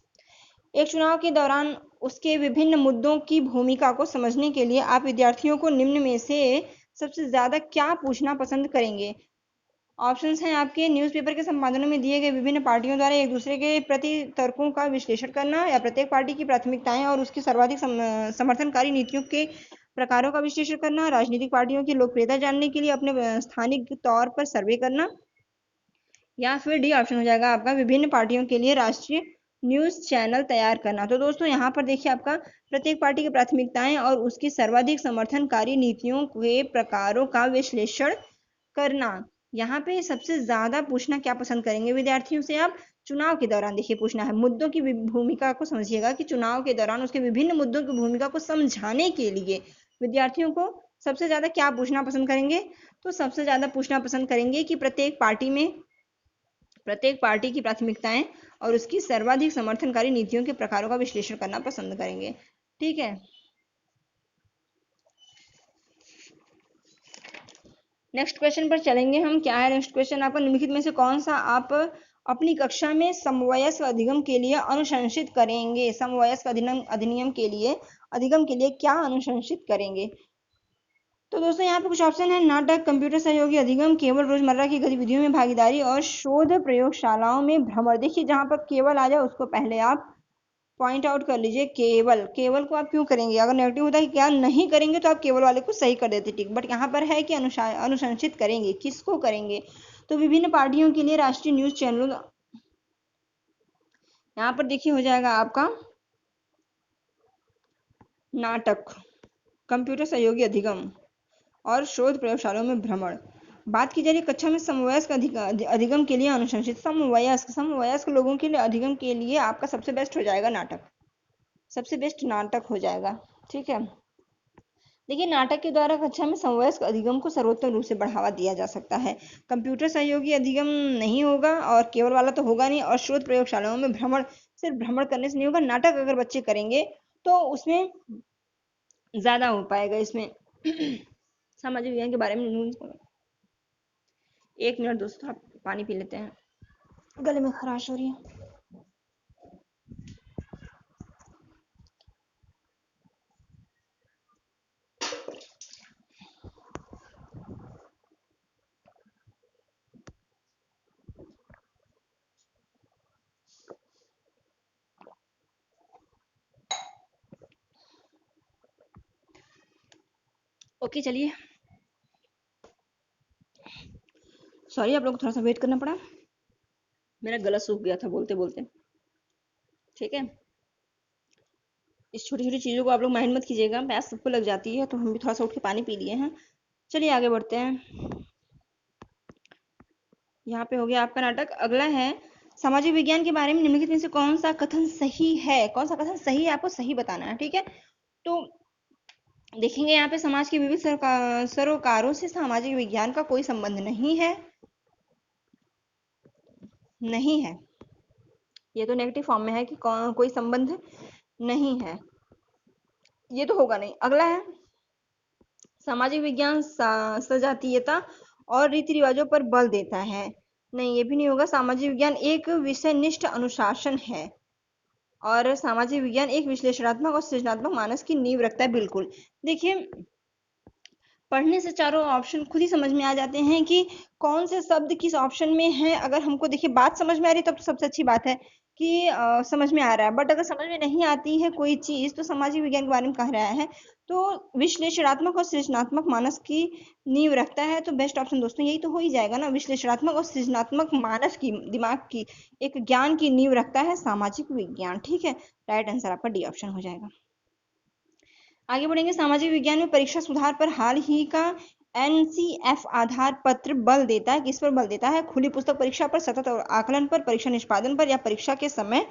एक चुनाव के दौरान उसके विभिन्न मुद्दों की भूमिका को समझने के लिए आप विद्यार्थियों को निम्न में से सबसे ज्यादा क्या पूछना पसंद करेंगे। ऑप्शंस हैं आपके, न्यूज़पेपर के संपादनों में दिए गए विभिन्न पार्टियों द्वारा एक दूसरे के प्रति तर्कों का विश्लेषण करना, या प्रत्येक पार्टी की प्राथमिकताएं और उसकी सर्वाधिक समर्थनकारी नीतियों के प्रकारों का विश्लेषण करना, राजनीतिक पार्टियों की लोकप्रियता जानने के लिए अपने स्थानिक तौर पर सर्वे करना, या फिर डी ऑप्शन हो जाएगा आपका विभिन्न पार्टियों के लिए राष्ट्रीय न्यूज चैनल तैयार करना। तो दोस्तों यहाँ पर देखिए आपका प्रत्येक पार्टी की प्राथमिकताएं और उसकी सर्वाधिक समर्थनकारी नीतियों के प्रकारों का विश्लेषण करना। यहाँ पे सबसे ज्यादा पूछना क्या पसंद करेंगे विद्यार्थियों से आप, चुनाव के दौरान देखिए पूछना है, मुद्दों की भूमिका को समझिएगा कि चुनाव के दौरान उसके विभिन्न मुद्दों की भूमिका को समझाने के लिए विद्यार्थियों को सबसे ज्यादा क्या पूछना पसंद करेंगे। तो सबसे ज्यादा पूछना पसंद करेंगे कि प्रत्येक पार्टी की प्राथमिकताएं और उसकी सर्वाधिक समर्थनकारी नीतियों के प्रकारों का विश्लेषण करना पसंद करेंगे। ठीक है, नेक्स्ट क्वेश्चन पर चलेंगे हम। क्या है नेक्स्ट क्वेश्चन आपका, निम्नलिखित में से कौन सा आप अपनी कक्षा में समवयस्क अधिगम के लिए अनुशंसित करेंगे। समवयस्क अधिनियम के लिए, अधिगम के लिए क्या अनुशंसित करेंगे। तो दोस्तों यहाँ पे कुछ ऑप्शन है। नाटक, कंप्यूटर सहयोगी अधिगम, केवल रोजमर्रा की गतिविधियों में भागीदारी और शोध प्रयोगशालाओं में भ्रमण। देखिए जहां पर केवल आ जाए उसको पहले आप पॉइंट आउट कर लीजिए। केवल, केवल को आप क्यों करेंगे? अगर नेगेटिव होता है कि क्या नहीं करेंगे तो आप केवल वाले को सही कर देते, ठीक। बट यहाँ पर है कि अनुशंसित करेंगे। किसको करेंगे? तो विभिन्न पार्टियों के लिए राष्ट्रीय न्यूज चैनलों। यहाँ पर देखिए हो जाएगा आपका नाटक, कंप्यूटर सहयोगी अधिगम और शोध प्रयोगशालाओं में भ्रमण। बात की जा रही कक्षा में समवयस्क अधिगम के लिए अनुशंसित। समवयस्क लोगों के लिए अधिगम के लिए आपका सबसे बेस्ट हो जाएगा नाटक, सबसे बेस्ट नाटक हो जाएगा, ठीक है। देखिए नाटक के द्वारा कक्षा में समवयस्क अधिगम को सर्वोत्तम रूप से बढ़ावा दिया जा सकता है। कंप्यूटर सहयोगी अधिगम नहीं होगा और केवल वाला तो होगा नहीं, और शोध प्रयोगशालाओं में भ्रमण सिर्फ भ्रमण करने से नहीं होगा। नाटक अगर बच्चे करेंगे तो उसमें ज्यादा हो पाएगा। इसमें सामाजिक विज्ञान के बारे में 1 मिनट दोस्तों, आप पानी पी लेते हैं, गले में खराश हो रही है। ओके चलिए, सॉरी आप लोग को थोड़ा सा वेट करना पड़ा, मेरा गला सूख गया था बोलते बोलते, ठीक है। इस छोटी छोटी चीजों को आप लोग माइंड मत कीजिएगा, प्यास सबको लग जाती है, तो हम भी थोड़ा सा उठ के पानी पी लिए हैं। चलिए आगे बढ़ते हैं। यहाँ पे हो गया आपका नाटक। अगला है सामाजिक विज्ञान के बारे में निम्नलिखित में से कौन सा कथन सही है? कौन सा कथन सही है आपको सही बताना है, ठीक है। तो देखेंगे यहाँ पे समाज के विविध सरोकारों से सामाजिक विज्ञान का कोई संबंध नहीं है, नहीं है। ये तो नेगेटिव फॉर्म में है कि कोई संबंध नहीं है, ये तो होगा नहीं। अगला है सामाजिक विज्ञान सजातीयता और रीति रिवाजों पर बल देता है, नहीं ये भी नहीं होगा। सामाजिक विज्ञान एक विषयनिष्ठ अनुशासन है, और सामाजिक विज्ञान एक विश्लेषणात्मक और सृजनात्मक मानस की नींव रखता है, बिल्कुल। देखिए पढ़ने से चारों ऑप्शन खुद ही समझ में आ जाते हैं कि कौन से शब्द किस ऑप्शन में है। अगर हमको देखिए बात समझ में आ रही है तब तो सबसे अच्छी बात है कि समझ में आ रहा है, बट अगर समझ में नहीं आती है कोई चीज तो सामाजिक विज्ञान के बारे में कह रहा है तो विश्लेषणात्मक और सृजनात्मक मानस की नींव रखता है, तो बेस्ट ऑप्शन दोस्तों यही तो हो ही जाएगा ना। विश्लेषणात्मक और सृजनात्मक मानस की, दिमाग की, एक ज्ञान की नींव रखता है सामाजिक विज्ञान, ठीक है। राइट आंसर आपका डी ऑप्शन हो जाएगा। आगे बढ़ेंगे। सामाजिक विज्ञान में परीक्षा सुधार पर हाल ही का एनसीएफ आधार पत्र बल देता है। किस पर बल देता है? खुली पुस्तक परीक्षा पर, सतत आकलन पर, परीक्षा निष्पादन पर, या परीक्षा के समय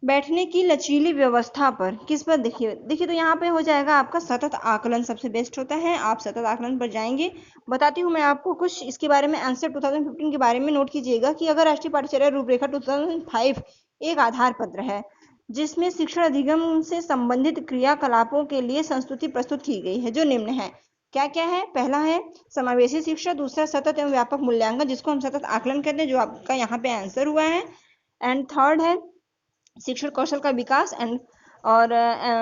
बैठने की लचीली व्यवस्था पर। किस पर? देखिए तो यहाँ पे हो जाएगा आपका सतत आकलन सबसे बेस्ट होता है। आप सतत आकलन पर जाएंगे। बताती हूँ मैं आपको कुछ इसके बारे में। आंसर 2015 के बारे में नोट कीजिएगा कि अगर राष्ट्रीय पाठ्यचर्या रूपरेखा 2005 एक आधार पत्र है जिसमें शिक्षण अधिगम से संबंधित क्रियाकलापों के लिए संस्तुति प्रस्तुत की गई है, जो निम्न है। क्या क्या है? पहला है समावेशी शिक्षा, दूसरा सतत एवं व्यापक मूल्यांकन जिसको हम सतत आकलन कहते हैं, जो आपका यहाँ पे आंसर हुआ है, एंड थर्ड है शिक्षण कौशल का विकास, एंड और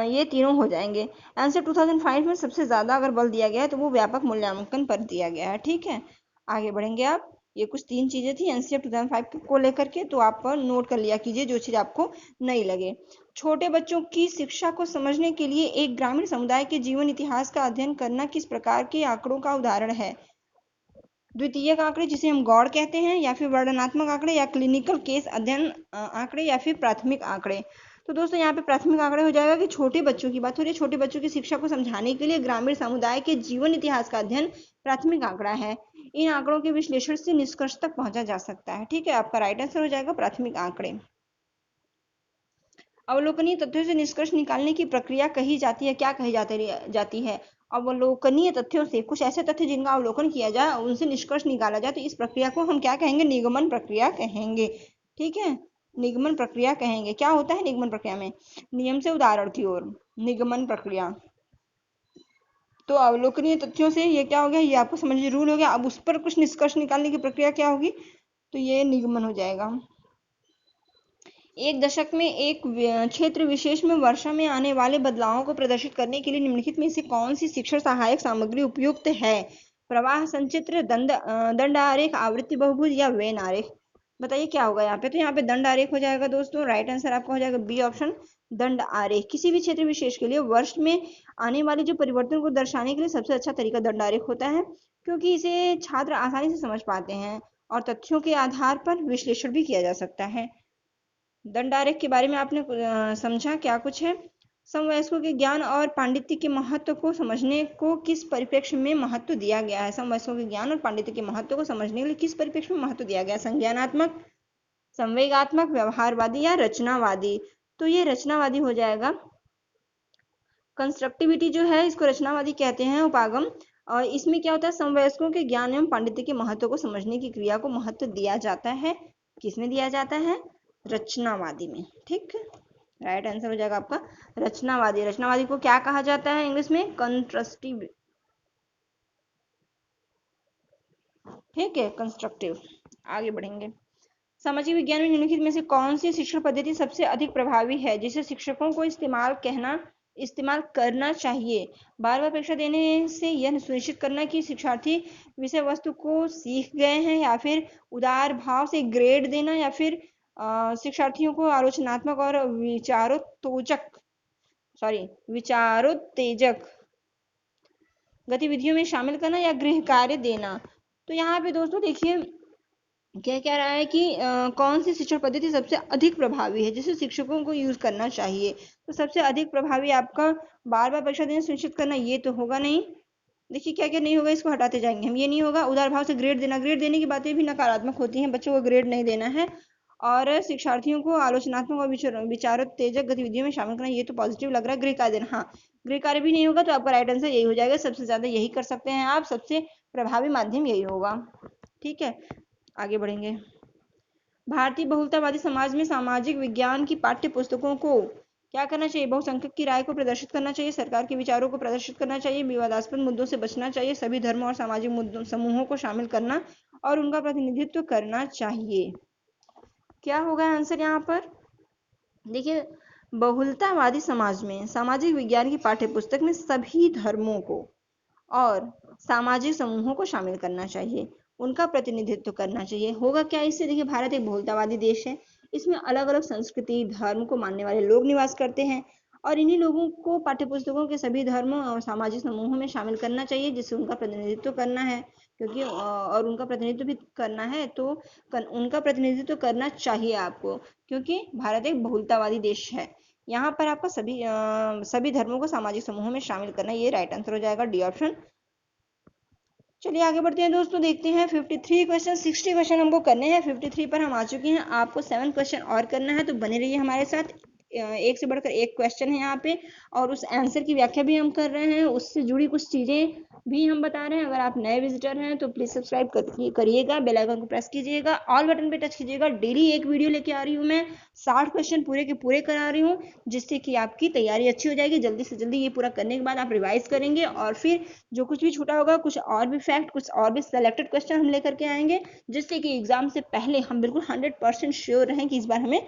ये तीनों हो जाएंगे। आंसर 2005 में सबसे ज्यादा अगर बल दिया गया है तो वो व्यापक मूल्यांकन पर दिया गया है, ठीक है। आगे बढ़ेंगे आप। ये कुछ 3 चीजें थी एनसीएफ 2005 को लेकर के, तो आप नोट कर लिया कीजिए जो चीज आपको नहीं लगे। छोटे बच्चों की शिक्षा को समझने के लिए एक ग्रामीण समुदाय के जीवन इतिहास का अध्ययन करना किस प्रकार के आंकड़ों का उदाहरण है? द्वितीयक आंकड़े जिसे हम गौड़ कहते हैं, या फिर वर्णनात्मक आंकड़े, या क्लिनिकल केस अध्ययन आंकड़े, या फिर प्राथमिक आंकड़े। तो दोस्तों यहाँ पे प्राथमिक आंकड़े हो जाएगा कि छोटे बच्चों की बात हो रही है, छोटे बच्चों की शिक्षा को समझाने के लिए ग्रामीण समुदाय के जीवन इतिहास का अध्ययन प्राथमिक आंकड़ा है। इन आंकड़ों के विश्लेषण से निष्कर्ष तक पहुंचा जा सकता है, ठीक है। आपका राइट आंसर हो जाएगा प्राथमिक आंकड़े। अवलोकनीय तथ्यों से निष्कर्ष निकालने की प्रक्रिया कही जाती है। क्या कही जाती है? अवलोकनीय तथ्यों से, कुछ ऐसे तथ्य जिनका अवलोकन किया जाए, उनसे निष्कर्ष निकाला जाए, तो इस प्रक्रिया को हम क्या कहेंगे? निगमन प्रक्रिया कहेंगे, ठीक है। निगमन प्रक्रिया कहेंगे। क्या होता है निगमन प्रक्रिया में? नियम से उदाहरण की ओर, निगमन प्रक्रिया। तो अवलोकनीय तथ्यों से ये क्या हो गया? ये आपको समझ रूल हो गया। अब उस पर कुछ निष्कर्ष निकालने की प्रक्रिया क्या होगी? तो ये निगमन हो जाएगा। एक दशक में एक क्षेत्र विशेष में वर्षा में आने वाले बदलावों को प्रदर्शित करने के लिए निम्नलिखित में से कौन सी शिक्षण सहायक सामग्री उपयुक्त है? प्रवाह संचित्र, दंड आरेख, आवृत्ति बहुभुज या वेन आरेख। बताइए क्या होगा यहाँ पे? तो यहाँ पे दंड आरेख हो जाएगा दोस्तों। राइट आंसर आपका हो जाएगा बी ऑप्शन, दंड आरेख। किसी भी क्षेत्र विशेष के लिए वर्ष में आने वाले जो परिवर्तन को दर्शाने के लिए सबसे अच्छा तरीका दंड आरेख होता है, क्योंकि इसे छात्र आसानी से समझ पाते हैं और तथ्यों के आधार पर विश्लेषण भी किया जा सकता है। दंड आरेख के बारे में आपने समझा क्या कुछ है? समवयस्कों के ज्ञान और पांडित्य के महत्व को समझने को किस परिप्रेक्ष्य में महत्व दिया गया है? समवयस्कों के ज्ञान और पांडित्य के महत्व को समझने के लिए किस परिप्रेक्ष्य में महत्व दिया गया है? संज्ञानात्मक, संवेगात्मक, व्यवहारवादी या रचनावादी? तो ये रचनावादी हो जाएगा। कंस्ट्रक्टिविटी जो है इसको रचनावादी कहते हैं, उपागम। और इसमें क्या होता है? समवयस्कों के ज्ञान एवं पांडित्य के महत्व को समझने की क्रिया को महत्व दिया जाता है। किसमें दिया जाता है? रचनावादी में। ठीक, राइट आंसर हो जाएगा आपका रचनावादी। रचनावादी को क्या कहा जाता है इंग्लिश में? कंट्रस्टिव। ठीक है, कंस्ट्रक्टिव। आगे बढ़ेंगे। सामाजिक विज्ञान में निम्नलिखित में से कौन सी शिक्षण पद्धति सबसे अधिक प्रभावी है जिसे शिक्षकों को इस्तेमाल करना चाहिए? बार बार परीक्षा देने से यह सुनिश्चित करना कि शिक्षार्थी विषय वस्तु को सीख गए हैं, या फिर उदार भाव से ग्रेड देना, या फिर शिक्षार्थियों को आलोचनात्मक और विचारोत्तेजक गतिविधियों में शामिल करना, या गृह कार्य देना। तो यहाँ पे दोस्तों देखिए क्या कह रहा है कि कौन सी शिक्षण पद्धति सबसे अधिक प्रभावी है जिसे शिक्षकों को यूज करना चाहिए? तो सबसे अधिक प्रभावी आपका बार बार परीक्षा देना सुनिश्चित करना, ये तो होगा नहीं। देखिए क्या क्या नहीं होगा, इसको हटाते जाएंगे हम। ये नहीं होगा। उदार भाव से ग्रेड देना, ग्रेड देने की बातें भी नकारात्मक होती हैं, बच्चों को ग्रेड नहीं देना है। और शिक्षार्थियों को आलोचनात्मक और विचारोत्तेजक गतिविधियों में शामिल करना, ये तो पॉजिटिव लग रहा है। गृह कार्य देना, हाँ गृह कार्य भी नहीं होगा, तो आपका राइट आंसर यही हो जाएगा। सबसे ज्यादा यही कर सकते हैं आप, सबसे प्रभावी माध्यम यही होगा। ठीक है, आगे बढ़ेंगे। भारतीय बहुलतावादी समाज में सामाजिक विज्ञान की पाठ्य पुस्तकों को क्या करना चाहिए? बहुसंख्यक की राय को प्रदर्शित करना चाहिए, सरकार के विचारों को प्रदर्शित करना चाहिए, विवादास्पद मुद्दों से बचना चाहिए, सभी धर्म और सामाजिक मुद्दों समूहों को शामिल करना और उनका प्रतिनिधित्व करना चाहिए। क्या होगा आंसर यहाँ पर? देखिए, बहुलतावादी समाज में सामाजिक विज्ञान की पाठ्य पुस्तक में सभी धर्मों को और सामाजिक समूहों को शामिल करना चाहिए, उनका प्रतिनिधित्व करना चाहिए। होगा क्या इससे? देखिए, भारत एक बहुलतावादी देश है, इसमें अलग अलग संस्कृति धर्म को मानने वाले लोग निवास करते हैं, और इन्हीं लोगों को पाठ्यपुस्तकों के सभी धर्मों और सामाजिक समूहों में शामिल करना चाहिए, जिससे उनका प्रतिनिधित्व करना है। क्योंकि और उनका प्रतिनिधित्व भी करना है, तो उनका प्रतिनिधित्व करना चाहिए आपको, क्योंकि भारत एक बहुलतावादी देश है। यहाँ पर आपका सभी धर्मों को सामाजिक समूहों में शामिल करना, ये राइट आंसर हो जाएगा, डी ऑप्शन। चलिए आगे बढ़ते हैं दोस्तों, देखते हैं 53 क्वेश्चन। 60 क्वेश्चन हमको करने हैं, 53 पर हम आ चुके हैं। आपको 7 क्वेश्चन और करना है, तो बने रहिए हमारे साथ। एक से बढ़कर एक क्वेश्चन है यहाँ पे, और उस आंसर की व्याख्या भी हम कर रहे हैं, उससे जुड़ी कुछ चीजें भी हम बता रहे हैं। अगर आप नए विजिटर हैं तो प्लीज सब्सक्राइब करिएगा, बेल आइकन को प्रेस कीजिएगा, ऑल बटन पे टच कीजिएगा। डेली एक वीडियो लेके आ रही हूँ मैं, 60 क्वेश्चन पूरे के पूरे करा रही हूँ, जिससे कि आपकी तैयारी अच्छी हो जाएगी। जल्दी से जल्दी ये पूरा करने के बाद आप रिवाइज करेंगे, और फिर जो कुछ भी छूटा होगा, कुछ और भी फैक्ट, कुछ और भी सिलेक्टेड क्वेश्चन हम लेकर के आएंगे, जिससे कि एग्जाम से पहले हम बिल्कुल 100% श्योर रहें कि इस बार हमें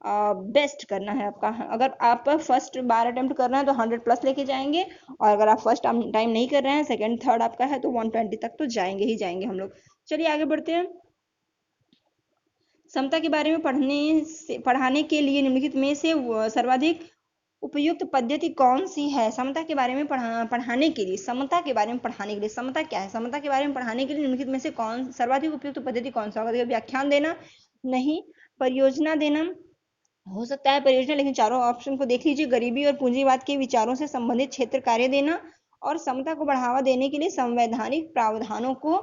बेस्ट करना है आपका। अगर आप फर्स्ट बार अटेम्प्ट कर रहे हैं तो 100+ लेके जाएंगे, और अगर आप फर्स्ट टाइम नहीं कर रहे हैं, सेकंड थर्ड आपका है, तो 120 तक तो जाएंगे ही जाएंगे हम लोग। चलिए आगे बढ़ते हैं। समता के बारे में पढ़ाने के लिए निम्नलिखित में से सर्वाधिक उपयुक्त पद्धति कौन सी है? समता के बारे में पढ़ाने के लिए, समता के बारे में पढ़ाने के लिए, समता क्या है, समता के बारे में पढ़ाने के लिए निम्नलिखित में से कौन सर्वाधिक उपयुक्त पद्धति कौन सा होगा? देखिए, व्याख्यान देना नहीं, परियोजना देना हो सकता है परियोजना, लेकिन चारों ऑप्शन को देख लीजिए। गरीबी और पूंजीवाद के विचारों से संबंधित क्षेत्र कार्य देना, और समता को बढ़ावा देने के लिए संवैधानिक प्रावधानों को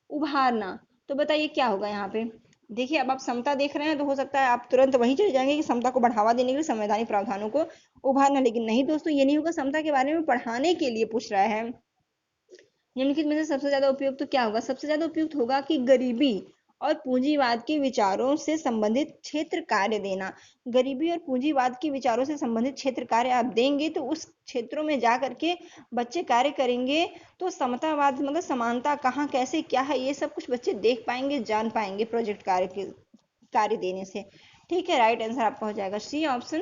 उभारना। तो बताइए क्या होगा यहाँ पे? देखिए, अब आप समता देख रहे हैं तो हो सकता है आप तुरंत वहीं चले जाएंगे कि समता को बढ़ावा देने के लिए संवैधानिक प्रावधानों को उभारना, लेकिन नहीं दोस्तों, ये नहीं होगा। समता के बारे में पढ़ाने के लिए पूछ रहा है। निम्नलिखित में से सबसे ज्यादा उपयुक्त तो क्या होगा? सबसे ज्यादा उपयुक्त होगा कि गरीबी और पूंजीवाद के विचारों से संबंधित क्षेत्र कार्य देना। गरीबी और पूंजीवाद के विचारों से संबंधित क्षेत्र कार्य आप देंगे, तो उस क्षेत्रों में जा करके बच्चे कार्य करेंगे, तो समतावाद मतलब समानता कहाँ कैसे क्या है, ये सब कुछ बच्चे देख पाएंगे, जान पाएंगे प्रोजेक्ट कार्य देने से। ठीक है, राइट आंसर आपका हो जाएगा सी ऑप्शन।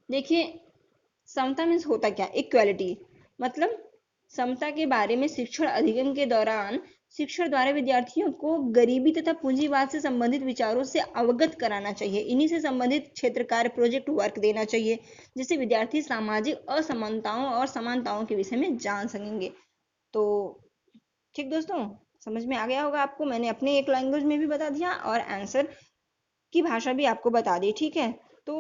देखिए, समता मीन्स होता क्या, इक्वालिटी, मतलब समता के बारे में शिक्षण अधिगम के दौरान शिक्षण द्वारा विद्यार्थियों को गरीबी तथा पूंजीवाद से संबंधित विचारों से अवगत कराना चाहिए। इन्हीं से संबंधित क्षेत्र कार्य प्रोजेक्ट वर्क देना चाहिए, जिससे विद्यार्थी सामाजिक असमानताओं और समानताओं के विषय में जान सकेंगे। तो ठीक दोस्तों, समझ में आ गया होगा आपको, मैंने अपने एक लैंग्वेज में भी बता दिया और आंसर की भाषा भी आपको बता दी। ठीक है, तो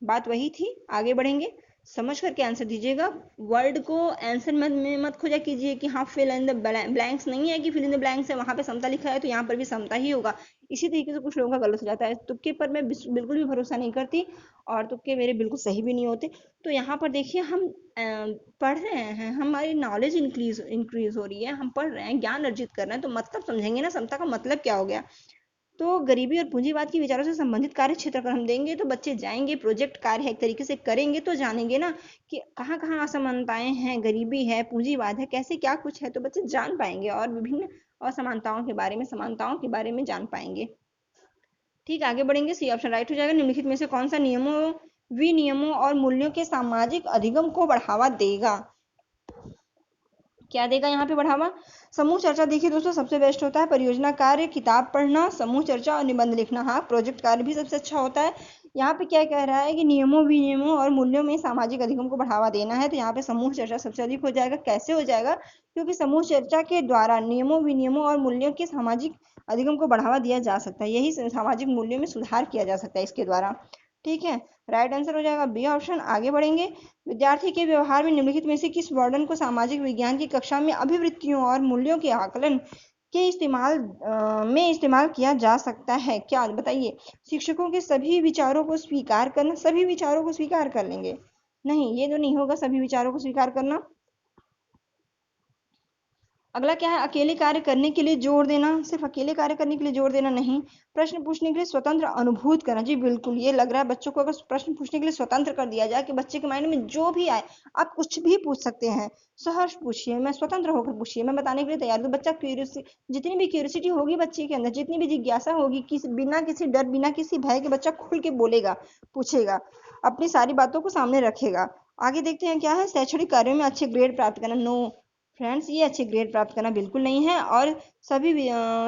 बात वही थी, आगे बढ़ेंगे, समझ करके आंसर दीजिएगा। वर्ड को आंसर में मत खोजा कीजिए कि हाँ फिल इन द ब्लैंक्स नहीं है कि फिल इन द ब्लैंक्स है, वहां पे समता लिखा है तो यहाँ पर भी समता ही होगा। इसी तरीके से कुछ लोगों का गलत हो जाता है। तुक्के पर मैं बिल्कुल भी भरोसा नहीं करती और तुक्के मेरे बिल्कुल सही भी नहीं होते। तो यहाँ पर देखिए, हम पढ़ रहे हैं, हमारी नॉलेज इंक्रीज हो रही है, हम पढ़ रहे हैं, ज्ञान अर्जित कर रहे हैं, तो मतलब समझेंगे ना समता का मतलब क्या हो गया। तो गरीबी और पूंजीवाद के विचारों से संबंधित कार्य क्षेत्र अगर हम देंगे तो बच्चे जाएंगे, प्रोजेक्ट कार्य है एक तरीके से करेंगे तो जानेंगे ना कि कहाँ कहाँ असमानताएं हैं, गरीबी है, पूंजीवाद है, कैसे क्या कुछ है, तो बच्चे जान पाएंगे और विभिन्न असमानताओं के बारे में, समानताओं के बारे में जान पाएंगे। ठीक, आगे बढ़ेंगे, सी ऑप्शन राइट हो जाएगा। निम्नलिखित में से कौन सा नियमों, विनियमों और मूल्यों के सामाजिक अधिगम को बढ़ावा देगा। क्या देगा यहाँ पे बढ़ावा? समूह चर्चा। देखिए दोस्तों, सबसे बेस्ट होता है परियोजना कार्य, किताब पढ़ना, समूह चर्चा और निबंध लिखना। हाँ, प्रोजेक्ट कार्य भी सबसे अच्छा होता है। यहाँ पे क्या कह रहा है कि नियमों, विनियमों और मूल्यों में सामाजिक अधिगम को बढ़ावा देना है, तो यहाँ पे समूह चर्चा सबसे अधिक हो जाएगा। कैसे हो जाएगा? क्योंकि समूह चर्चा के द्वारा नियमों, विनियमों और मूल्यों के सामाजिक अधिगम को बढ़ावा दिया जा सकता है, यही सामाजिक मूल्यों में सुधार किया जा सकता है इसके द्वारा। ठीक है, राइट आंसर हो जाएगा बी ऑप्शन। आगे बढ़ेंगे, विद्यार्थी के व्यवहार में निम्नलिखित में से किस वर्णन को सामाजिक विज्ञान की कक्षा में अभिवृत्तियों और मूल्यों के आकलन के इस्तेमाल किया जा सकता है? क्या बताइए? शिक्षकों के सभी विचारों को स्वीकार करना, सभी विचारों को स्वीकार कर लेंगे? नहीं, ये तो नहीं होगा सभी विचारों को स्वीकार करना। अगला क्या है? अकेले कार्य करने के लिए जोर देना। सिर्फ अकेले कार्य करने के लिए जोर देना नहीं, प्रश्न पूछने के लिए स्वतंत्र अनुभूत करना। जी बिल्कुल, ये लग रहा है बच्चों को अगर प्रश्न पूछने के लिए स्वतंत्र कर दिया जाए कि बच्चे के माइंड में जो भी आए आप कुछ भी पूछ सकते हैं, सहर्ष पूछिए, मैं स्वतंत्र होकर पूछिए, मैं बताने के लिए तैयार हूँ। बच्चा क्यूरियोसिटी, जितनी भी क्यूरियोसिटी होगी बच्चे के अंदर, जितनी भी जिज्ञासा होगी, बिना किसी डर, बिना किसी भय के बच्चा खुल के बोलेगा, पूछेगा, अपनी सारी बातों को सामने रखेगा। आगे देखते हैं क्या है? शैक्षणिक कार्यों में अच्छे ग्रेड प्राप्त करना। नो फ्रेंड्स, ये अच्छे ग्रेड प्राप्त करना बिल्कुल नहीं है। और सभी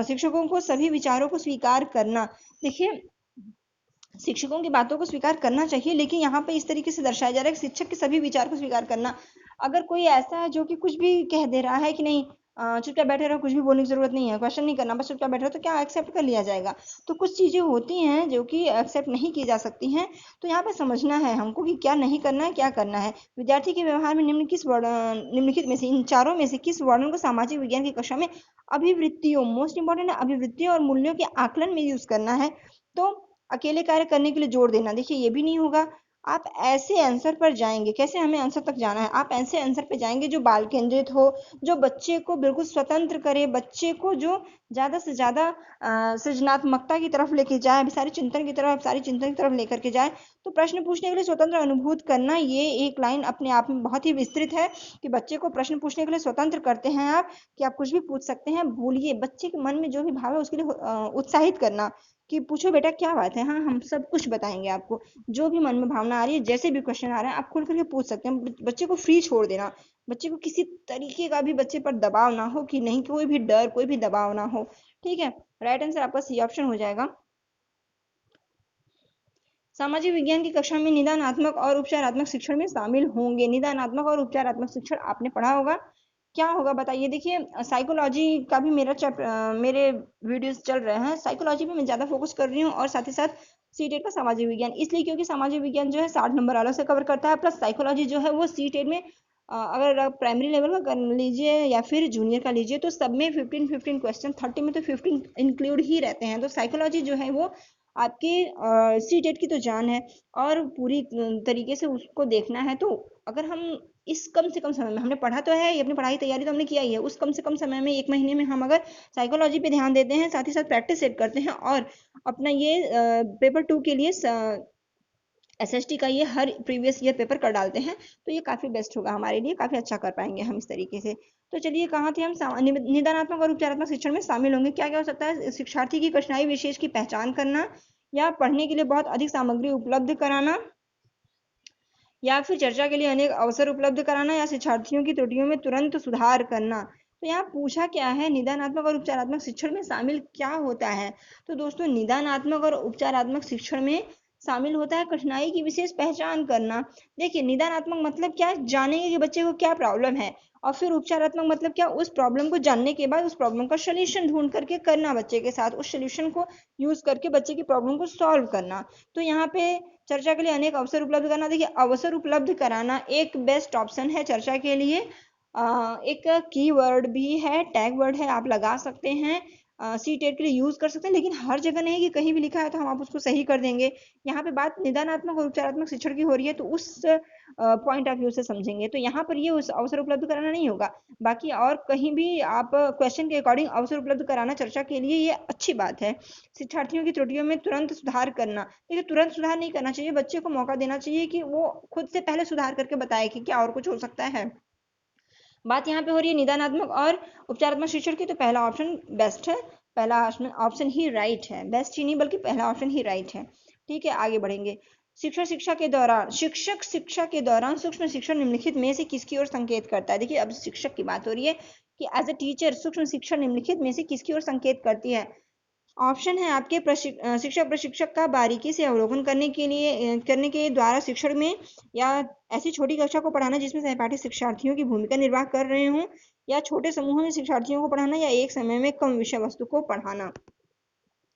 शिक्षकों को सभी विचारों को स्वीकार करना। देखिए, शिक्षकों की बातों को स्वीकार करना चाहिए, लेकिन यहाँ पे इस तरीके से दर्शाया जा रहा है कि शिक्षक के सभी विचार को स्वीकार करना। अगर कोई ऐसा है जो कि कुछ भी कह दे रहा है कि नहीं चुपचाप बैठे रहो, कुछ भी बोलने की जरूरत नहीं है, क्वेश्चन नहीं करना, बस चुपचाप बैठे रहो, तो क्या एक्सेप्ट कर लिया जाएगा? तो कुछ चीजें होती हैं जो कि एक्सेप्ट नहीं की जा सकती हैं। तो यहाँ पे समझना है हमको कि क्या नहीं करना है, क्या करना है। विद्यार्थी के व्यवहार में निम्नलिखित में से, इन चारों में से किस वर्णन को सामाजिक विज्ञान की कक्षा में अभिवृत्तियों, मोस्ट इंपॉर्टेंट है, अभिवृत्तियों और मूल्यों के आकलन में यूज करना है। तो अकेले कार्य करने के लिए जोर देना, देखिए ये भी नहीं होगा। आप ऐसे आंसर पर जाएंगे, कैसे हमें आंसर तक जाना है, आप ऐसे आंसर पे जाएंगे जो बाल केंद्रित हो, जो बच्चे को बिल्कुल स्वतंत्र करे, बच्चे को जो ज्यादा से ज्यादा सृजनात्मकता की तरफ लेके जाए, सारी चिंतन की तरफ लेकर के जाए। तो प्रश्न पूछने के लिए स्वतंत्र अनुभूत करना, ये एक लाइन अपने आप में बहुत ही विस्तृत है कि बच्चे को प्रश्न पूछने के लिए स्वतंत्र करते हैं आप, कि आप कुछ भी पूछ सकते हैं, भूलिए बच्चे के मन में जो भी भाव है उसके लिए उत्साहित करना कि पूछो बेटा क्या बात है, हाँ हम सब कुछ बताएंगे आपको, जो भी मन में भावना आ रही है, जैसे भी क्वेश्चन आ रहा है आप खुल करके पूछ सकते हैं। बच्चे को फ्री छोड़ देना, बच्चे को किसी तरीके का भी बच्चे पर दबाव ना हो, कि नहीं कोई भी डर, कोई भी दबाव ना हो। ठीक है, राइट आंसर आपका सी ऑप्शन हो जाएगा। सामाजिक विज्ञान की कक्षा में निदानात्मक और उपचारात्मक शिक्षण में शामिल होंगे। निदानात्मक और उपचारात्मक शिक्षण आपने पढ़ा होगा, क्या होगा बताइए? देखिए, साइकोलॉजी का भी मेरे वीडियोस चल रहे हैं, साइकोलॉजी पे मैं ज्यादा फोकस कर रही हूँ, और साथ ही साथ सीटेट का सामाजिक विज्ञान, इसलिए क्योंकि सामाजिक विज्ञान जो है 60 नंबर अलग से कवर करता है, प्लस साइकोलॉजी जो है वो सीटेट में अगर आप प्राइमरी लेवल का कर लीजिए या फिर जूनियर का लीजिए तो सब में 15 क्वेश्चन, 30 में तो 15 इंक्लूड ही रहते हैं। तो साइकोलॉजी जो है वो आपके सीटेट की तो जान है, और पूरी तरीके से उसको देखना है। तो अगर हम इस कम से कम समय में, हमने पढ़ा तो है, ये अपनी पढ़ाई तैयारी तो हमने किया ही है, उस कम से कम समय में 1 महीने में हम अगर साइकोलॉजी पे ध्यान देते हैं, साथ ही साथ प्रैक्टिस सेट करते हैं, और अपना ये पेपर 2 के लिए एसएसटी का ये हर प्रीवियस ईयर पेपर कर डालते हैं, तो ये काफी बेस्ट होगा हमारे लिए, काफी अच्छा कर पाएंगे हम इस तरीके से। तो चलिए कहाँ थे हम, निदानात्मक और उपचारात्मक शिक्षण में शामिल होंगे। क्या क्या हो सकता है, शिक्षार्थी की कठिनाई विशेष की पहचान करना, या पढ़ने के लिए बहुत अधिक सामग्री उपलब्ध कराना, या फिर चर्चा के लिए अनेक अवसर उपलब्ध कराना, या शिक्षार्थियों की त्रुटियों में तुरंत सुधार करना। तो यहाँ पूछा क्या है, निदानात्मक और उपचारात्मक शिक्षण में शामिल क्या होता है। तो दोस्तों निदानात्मक और उपचारात्मक शिक्षण में शामिल होता है कठिनाई की विशेष पहचान करना। देखिए निदानात्मक मतलब क्या, जानेंगे कि बच्चे को क्या प्रॉब्लम है, और फिर उपचारात्मक मतलब क्या, उस प्रॉब्लम को जानने के बाद उस प्रॉब्लम का सोल्यूशन ढूंढ करके करना, बच्चे के साथ उस सोल्यूशन को यूज करके बच्चे की प्रॉब्लम को सॉल्व करना। तो यहाँ पे चर्चा के लिए अनेक अवसर उपलब्ध कराना, देखिए अवसर उपलब्ध कराना एक बेस्ट ऑप्शन है चर्चा के लिए। एक कीवर्ड भी है, टैग वर्ड है, आप लगा सकते हैं, सी टेट के लिए यूज कर सकते हैं, लेकिन हर जगह नहीं कि कहीं भी लिखा है तो हम आप उसको सही कर देंगे। यहाँ पे बात निदानात्मक और उपचारात्मक शिक्षण की हो रही है, तो उस पॉइंट ऑफ व्यू से समझेंगे, तो यहाँ पर ये उस अवसर उपलब्ध कराना नहीं होगा। बाकी और कहीं भी आप क्वेश्चन के अकॉर्डिंग अवसर उपलब्ध कराना चर्चा के लिए ये अच्छी बात है। शिक्षार्थियों की त्रुटियों में तुरंत सुधार करना, देखिए तुरंत सुधार नहीं करना चाहिए, बच्चे को मौका देना चाहिए कि वो खुद से पहले सुधार करके बताए कि क्या और कुछ हो सकता है। बात यहाँ पे हो रही है निदानात्मक और उपचारात्मक शिक्षण की, तो पहला ऑप्शन बेस्ट है, पहला ऑप्शन ही राइट है, बेस्ट ही नहीं बल्कि पहला ऑप्शन ही राइट है। ठीक है, आगे बढ़ेंगे। शिक्षक शिक्षा के दौरान सूक्ष्म शिक्षण निम्नलिखित में से किसकी ओर संकेत करता है। देखिए अब शिक्षक की बात हो रही है कि एज ए टीचर सूक्ष्म शिक्षण निम्नलिखित में से किसकी ओर संकेत करती है। ऑप्शन है आपके शिक्षक प्रशिक्षक का बारीकी से अवलोकन करने के द्वारा शिक्षण में, या ऐसी छोटी कक्षा को पढ़ाना जिसमें सहपाठी शिक्षार्थियों की भूमिका निर्वाह कर रहे हों, या छोटे समूहों में शिक्षार्थियों को पढ़ाना, या एक समय में कम विषय वस्तु को पढ़ाना।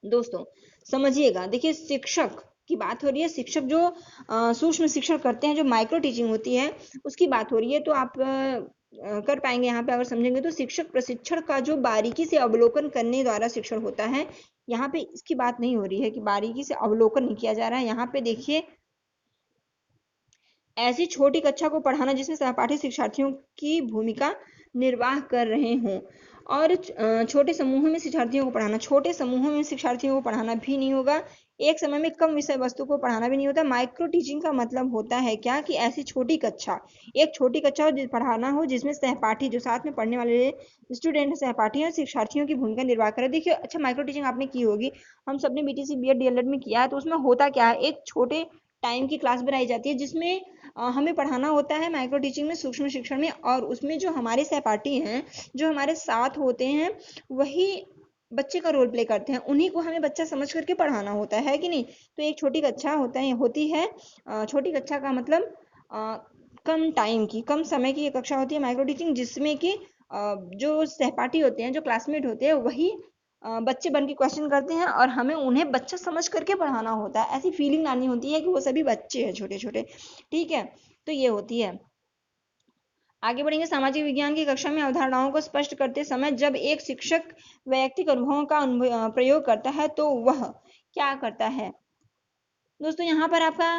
दोस्तों समझिएगा, देखिए शिक्षक की बात हो रही है, शिक्षक जो सूक्ष्म शिक्षण करते हैं, जो माइक्रो टीचिंग होती है उसकी बात हो रही है, तो आप कर पाएंगे यहाँ पे अगर समझेंगे तो। शिक्षक प्रशिक्षण का जो बारीकी से अवलोकन करने द्वारा शिक्षण होता है, यहाँ पे इसकी बात नहीं हो रही है कि बारीकी से अवलोकन नहीं किया जा रहा है। यहाँ पे देखिए ऐसी छोटी कक्षा को पढ़ाना जिसमें सहपाठी शिक्षार्थियों की भूमिका निर्वाह कर रहे हों, और छोटे समूहों में शिक्षार्थियों को पढ़ाना, छोटे समूहों में शिक्षार्थियों को पढ़ाना भी नहीं होगा, एक समय में कम विषय वस्तु को पढ़ाना भी नहीं होता। माइक्रो टीचिंग का मतलब होता है क्या, कि ऐसी छोटी कक्षा, एक छोटी कक्षा पढ़ाना हो जिसमें सहपाठी, जो साथ में पढ़ने वाले स्टूडेंट सहपाठी और शिक्षार्थियों की भूमिका निर्वाह करे। देखिए अच्छा माइक्रो टीचिंग आपने की होगी, हम सबने बीटीसी बीएड डीएलएड में किया है, तो उसमें होता क्या है, एक छोटे टाइम की क्लास बनाई जाती है जिसमें हमें पढ़ाना होता है माइक्रो टीचिंग में, सूक्ष्म शिक्षण में, और उसमें जो हमारे सहपाठी हैं, जो हमारे साथ होते हैं, वही बच्चे का रोल प्ले करते हैं, उन्हीं को हमें बच्चा समझ करके पढ़ाना होता है कि नहीं। तो एक छोटी कक्षा होती है, छोटी कक्षा का मतलब कम टाइम की, कम समय की एक कक्षा होती है माइक्रो टीचिंग, जिसमें कि जो सहपाठी होते हैं, जो क्लासमेट होते हैं, वही बच्चे बन के क्वेश्चन करते हैं, और हमें उन्हें बच्चा समझ करके पढ़ाना होता है। ऐसी फीलिंग लानी होती है कि वो सभी बच्चे हैं छोटे छोटे। ठीक है, तो ये होती है। आगे बढ़ेंगे। सामाजिक विज्ञान की कक्षा में अवधारणाओं को स्पष्ट करते समय जब एक शिक्षक वैयक्तिक अनुभवों का प्रयोग करता है तो वह क्या करता है। दोस्तों यहाँ पर आपका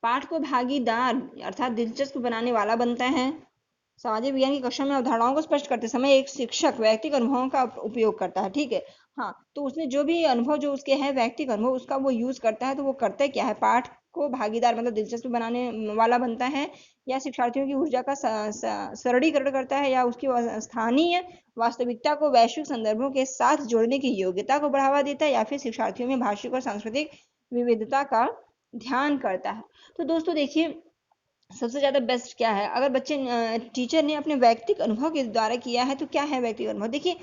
पाठ को भागीदार अर्थात दिलचस्प बनाने वाला बनता है। सामाजिक विज्ञान की कक्षा में अवधारणाओं को स्पष्ट करते समय एक शिक्षक वैयक्तिक अनुभवों का उपयोग करता है। ठीक है, हाँ, तो उसने जो भी अनुभव जो उसके है, वैयक्तिक अनुभव, उसका वो यूज करता है। तो वो करता है क्या है, पाठ को भागीदार मतलब दिलचस्प बनाने वाला बनता है, या शिक्षार्थियों की ऊर्जा का सरलीकरण करता है, या उसकी स्थानीय वास्तविकता को वैश्विक संदर्भों के साथ जोड़ने की योग्यता को बढ़ावा देता है, या फिर शिक्षार्थियों में भाषिक और सांस्कृतिक विविधता का ध्यान करता है। तो दोस्तों देखिए सबसे ज्यादा बेस्ट क्या है, अगर बच्चे टीचर ने अपने वैयक्तिक अनुभव के द्वारा किया है, तो क्या है वैयक्तिक अनुभव। देखिए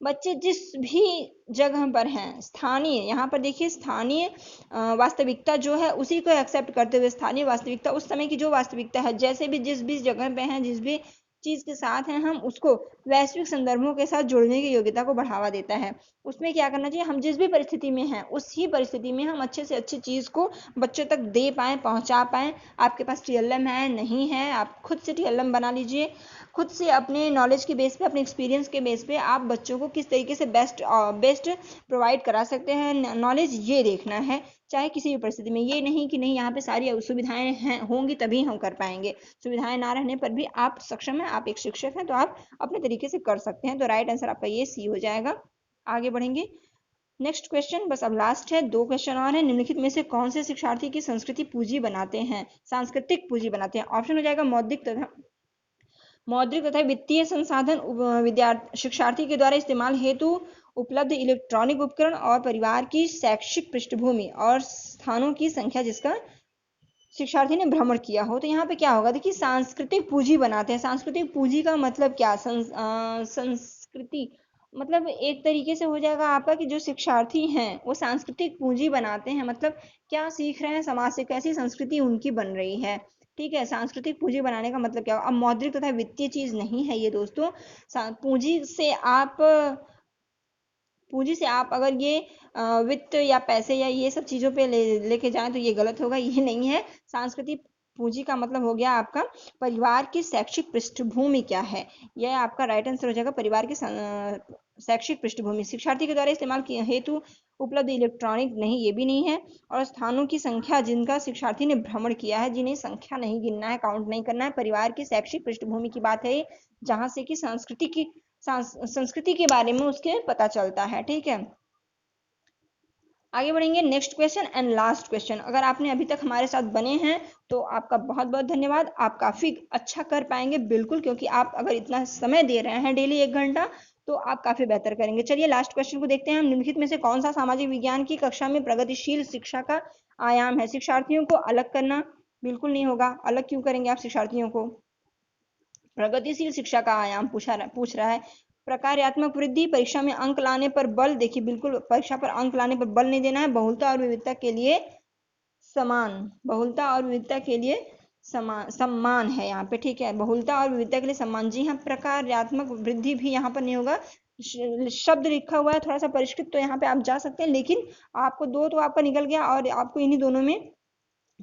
बच्चे जिस भी जगह पर हैं, स्थानीय, यहाँ पर देखिए स्थानीय वास्तविकता जो है उसी को एक्सेप्ट करते हुए, स्थानीय वास्तविकता उस समय की जो वास्तविकता है, जैसे भी जिस भी जगह पे हैं, जिस भी चीज के साथ हैं, हम उसको वैश्विक संदर्भों के साथ जोड़ने की योग्यता को बढ़ावा देता है। उसमें क्या करना चाहिए, हम जिस भी परिस्थिति में हैं उसी परिस्थिति में हम अच्छे से अच्छी चीज को बच्चों तक दे पाए, पहुंचा पाए। आपके पास टीएलएम है, नहीं है, आप खुद से टीएलएम बना लीजिए, खुद से अपने नॉलेज के बेस पे, अपने एक्सपीरियंस के बेस पे आप बच्चों को किस तरीके से बेस्ट प्रोवाइड करा सकते हैं नॉलेज, ये देखना है, चाहे किसी भी परिस्थिति में। ये नहीं कि नहीं यहाँ पे सारी सुविधाएं हैं, होंगी तभी हम कर पाएंगे, सुविधाएं ना रहने पर भी आप सक्षम है, आप एक शिक्षक हैं, तो आप अपने तरीके से कर सकते हैं। तो राइट आंसर आपका ये सी हो जाएगा। आगे बढ़ेंगे। नेक्स्ट क्वेश्चन, बस अब लास्ट है, 2 क्वेश्चन और हैं। निम्नलिखित में से कौन से शिक्षार्थी की संस्कृति पूंजी बनाते हैं, सांस्कृतिक पूंजी बनाते हैं? ऑप्शन हो जाएगा मौद्रिक तथा वित्तीय संसाधन, विद्यार्थी शिक्षार्थी के द्वारा इस्तेमाल हेतु उपलब्ध इलेक्ट्रॉनिक उपकरण, और परिवार की शैक्षिक पृष्ठभूमि और स्थानों की संख्या जिसका शिक्षार्थी ने भ्रमण किया हो। तो यहाँ पे क्या होगा, देखिए सांस्कृतिक पूंजी बनाते हैं। सांस्कृतिक पूंजी का मतलब क्या, संस्कृति मतलब एक तरीके से हो जाएगा आपका कि जो शिक्षार्थी हैं वो सांस्कृतिक पूंजी बनाते हैं, मतलब क्या सीख रहे हैं, समाज से कैसी संस्कृति उनकी बन रही है। ठीक है, सांस्कृतिक पूंजी बनाने का मतलब क्या हो। अब मौद्रिक तथा वित्तीय चीज नहीं है ये दोस्तों। पूंजी से आप अगर ये वित्त या पैसे या ये सब चीजों पे लेके जाएं तो ये गलत होगा, ये नहीं है। सांस्कृतिक पूंजी का मतलब हो गया आपका परिवार की शैक्षिक पृष्ठभूमि क्या है, यह आपका राइट आंसर हो जाएगा, परिवार की शैक्षिक पृष्ठभूमि। शिक्षार्थी के द्वारा इस्तेमाल किए हेतु उपलब्ध इलेक्ट्रॉनिक नहीं, ये भी नहीं है। और स्थानों की संख्या जिनका शिक्षार्थी ने भ्रमण किया है, जिन्हें संख्या नहीं गिनना है, काउंट नहीं करना है। परिवार की शैक्षिक पृष्ठभूमि की बात है, जहां से कि संस्कृति के बारे में उसके पता चलता है। ठीक है, आगे बढ़ेंगे। Next question and last question. अगर आपने अभी तक हमारे साथ बने हैं तो आपका बहुत बहुत धन्यवाद। आप काफी अच्छा कर पाएंगे बिल्कुल, क्योंकि आप अगर इतना समय दे रहे हैं डेली 1 घंटा, तो आप काफी बेहतर करेंगे। चलिए लास्ट क्वेश्चन को देखते हैं हम। निम्नलिखित में से कौन सा सामाजिक विज्ञान की कक्षा में प्रगतिशील शिक्षा का आयाम है? शिक्षार्थियों को अलग करना बिल्कुल नहीं होगा। अलग क्यों करेंगे आप शिक्षार्थियों को? प्रगतिशील शिक्षा का आयाम पूछ रहा है। प्रकार्यात्मक वृद्धि, परीक्षा में अंक लाने पर बल, देखिए बिल्कुल परीक्षा पर अंक लाने पर बल नहीं देना है। बहुलता और विविधता के लिए समान, बहुलता और विविधता के लिए सम्मान है यहाँ पे। ठीक है, बहुलता और विविधता के लिए सम्मान। जी हाँ, प्रकार्यात्मक वृद्धि भी यहाँ पर नहीं होगा। शब्द लिखा हुआ है थोड़ा सा परिष्कृत, तो यहाँ पे आप जा सकते हैं, लेकिन आपको दो तो आपका निकल गया और आपको इन्हीं दोनों में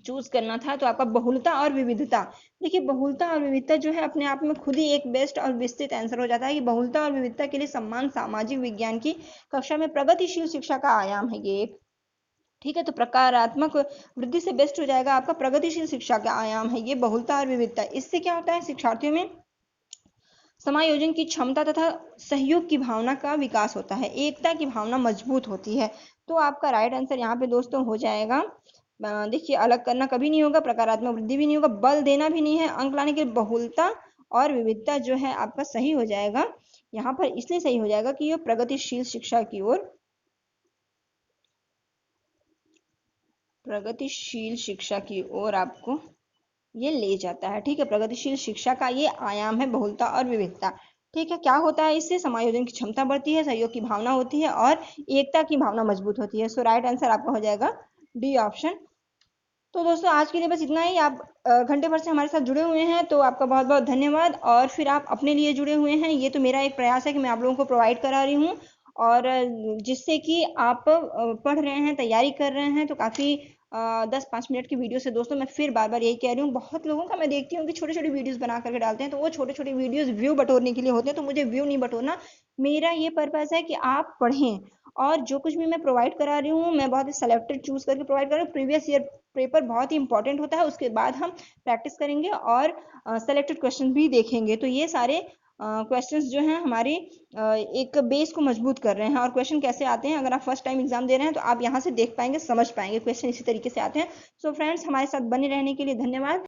चूज करना था। तो आपका बहुलता और विविधता, देखिए बहुलता और विविधता जो है अपने आप में खुद ही एक बेस्ट और विस्तृत आंसर हो जाता है कि बहुलता और विविधता के लिए सम्मान सामाजिक विज्ञान की कक्षा में प्रगतिशील शिक्षा का आयाम है ये एक। ठीक है, तो प्रकारात्मक वृद्धि से बेस्ट हो जाएगा आपका प्रगतिशील शिक्षा का आयाम है ये बहुलता और विविधता। इससे क्या होता है, शिक्षार्थियों में समायोजन की क्षमता तथा सहयोग की भावना का विकास होता है, एकता की भावना मजबूत होती है। तो आपका राइट आंसर यहाँ पे दोस्तों हो जाएगा, देखिए अलग करना कभी नहीं होगा, प्रकारात्मक वृद्धि भी नहीं होगा, बल देना भी नहीं है अंक लाने के। बहुलता और विविधता जो है आपका सही हो जाएगा यहाँ पर, इसलिए सही हो जाएगा कि यह प्रगतिशील शिक्षा की ओर, प्रगतिशील शिक्षा की ओर आपको ये ले जाता है। ठीक है, प्रगतिशील शिक्षा का ये आयाम है बहुलता और विविधता। ठीक है, क्या होता है इससे, समायोजन की क्षमता बढ़ती है, सहयोग की भावना होती है और एकता की भावना मजबूत होती है। सो राइट आंसर आपका हो जाएगा डी ऑप्शन। तो दोस्तों आज के लिए बस इतना ही। आप घंटे भर से हमारे साथ जुड़े हुए हैं तो आपका बहुत बहुत धन्यवाद। और फिर आप अपने लिए जुड़े हुए हैं, ये तो मेरा एक प्रयास है कि मैं आप लोगों को प्रोवाइड करा रही हूँ, और जिससे कि आप पढ़ रहे हैं, तैयारी कर रहे हैं, तो काफ़ी 10-5 मिनट की वीडियो से दोस्तों मैं फिर बार बार यही कह रही हूँ, बहुत लोगों का मैं देखती हूँ कि छोटे छोटे वीडियोस बना करके डालते हैं, तो वो छोटे छोटे वीडियोस व्यू बटोरने के लिए होते हैं। तो मुझे व्यू नहीं बटोरना, मेरा ये पर्पस है कि आप पढ़ें, और जो कुछ भी मैं प्रोवाइड करा रही हूँ मैं बहुत ही सेलेक्टेड चूज करके प्रोवाइड कर रही हूँ। प्रीवियस ईयर पेपर बहुत ही इंपॉर्टेंट होता है, उसके बाद हम प्रैक्टिस करेंगे और सेलेक्टेड क्वेश्चन भी देखेंगे। तो ये सारे क्वेश्चंस जो हैं हमारे एक बेस को मजबूत कर रहे हैं। और क्वेश्चन कैसे आते हैं, अगर आप फर्स्ट टाइम एग्जाम दे रहे हैं तो आप यहाँ से देख पाएंगे, समझ पाएंगे, क्वेश्चन इसी तरीके से आते हैं। सो फ्रेंड्स, हमारे साथ बने रहने के लिए धन्यवाद।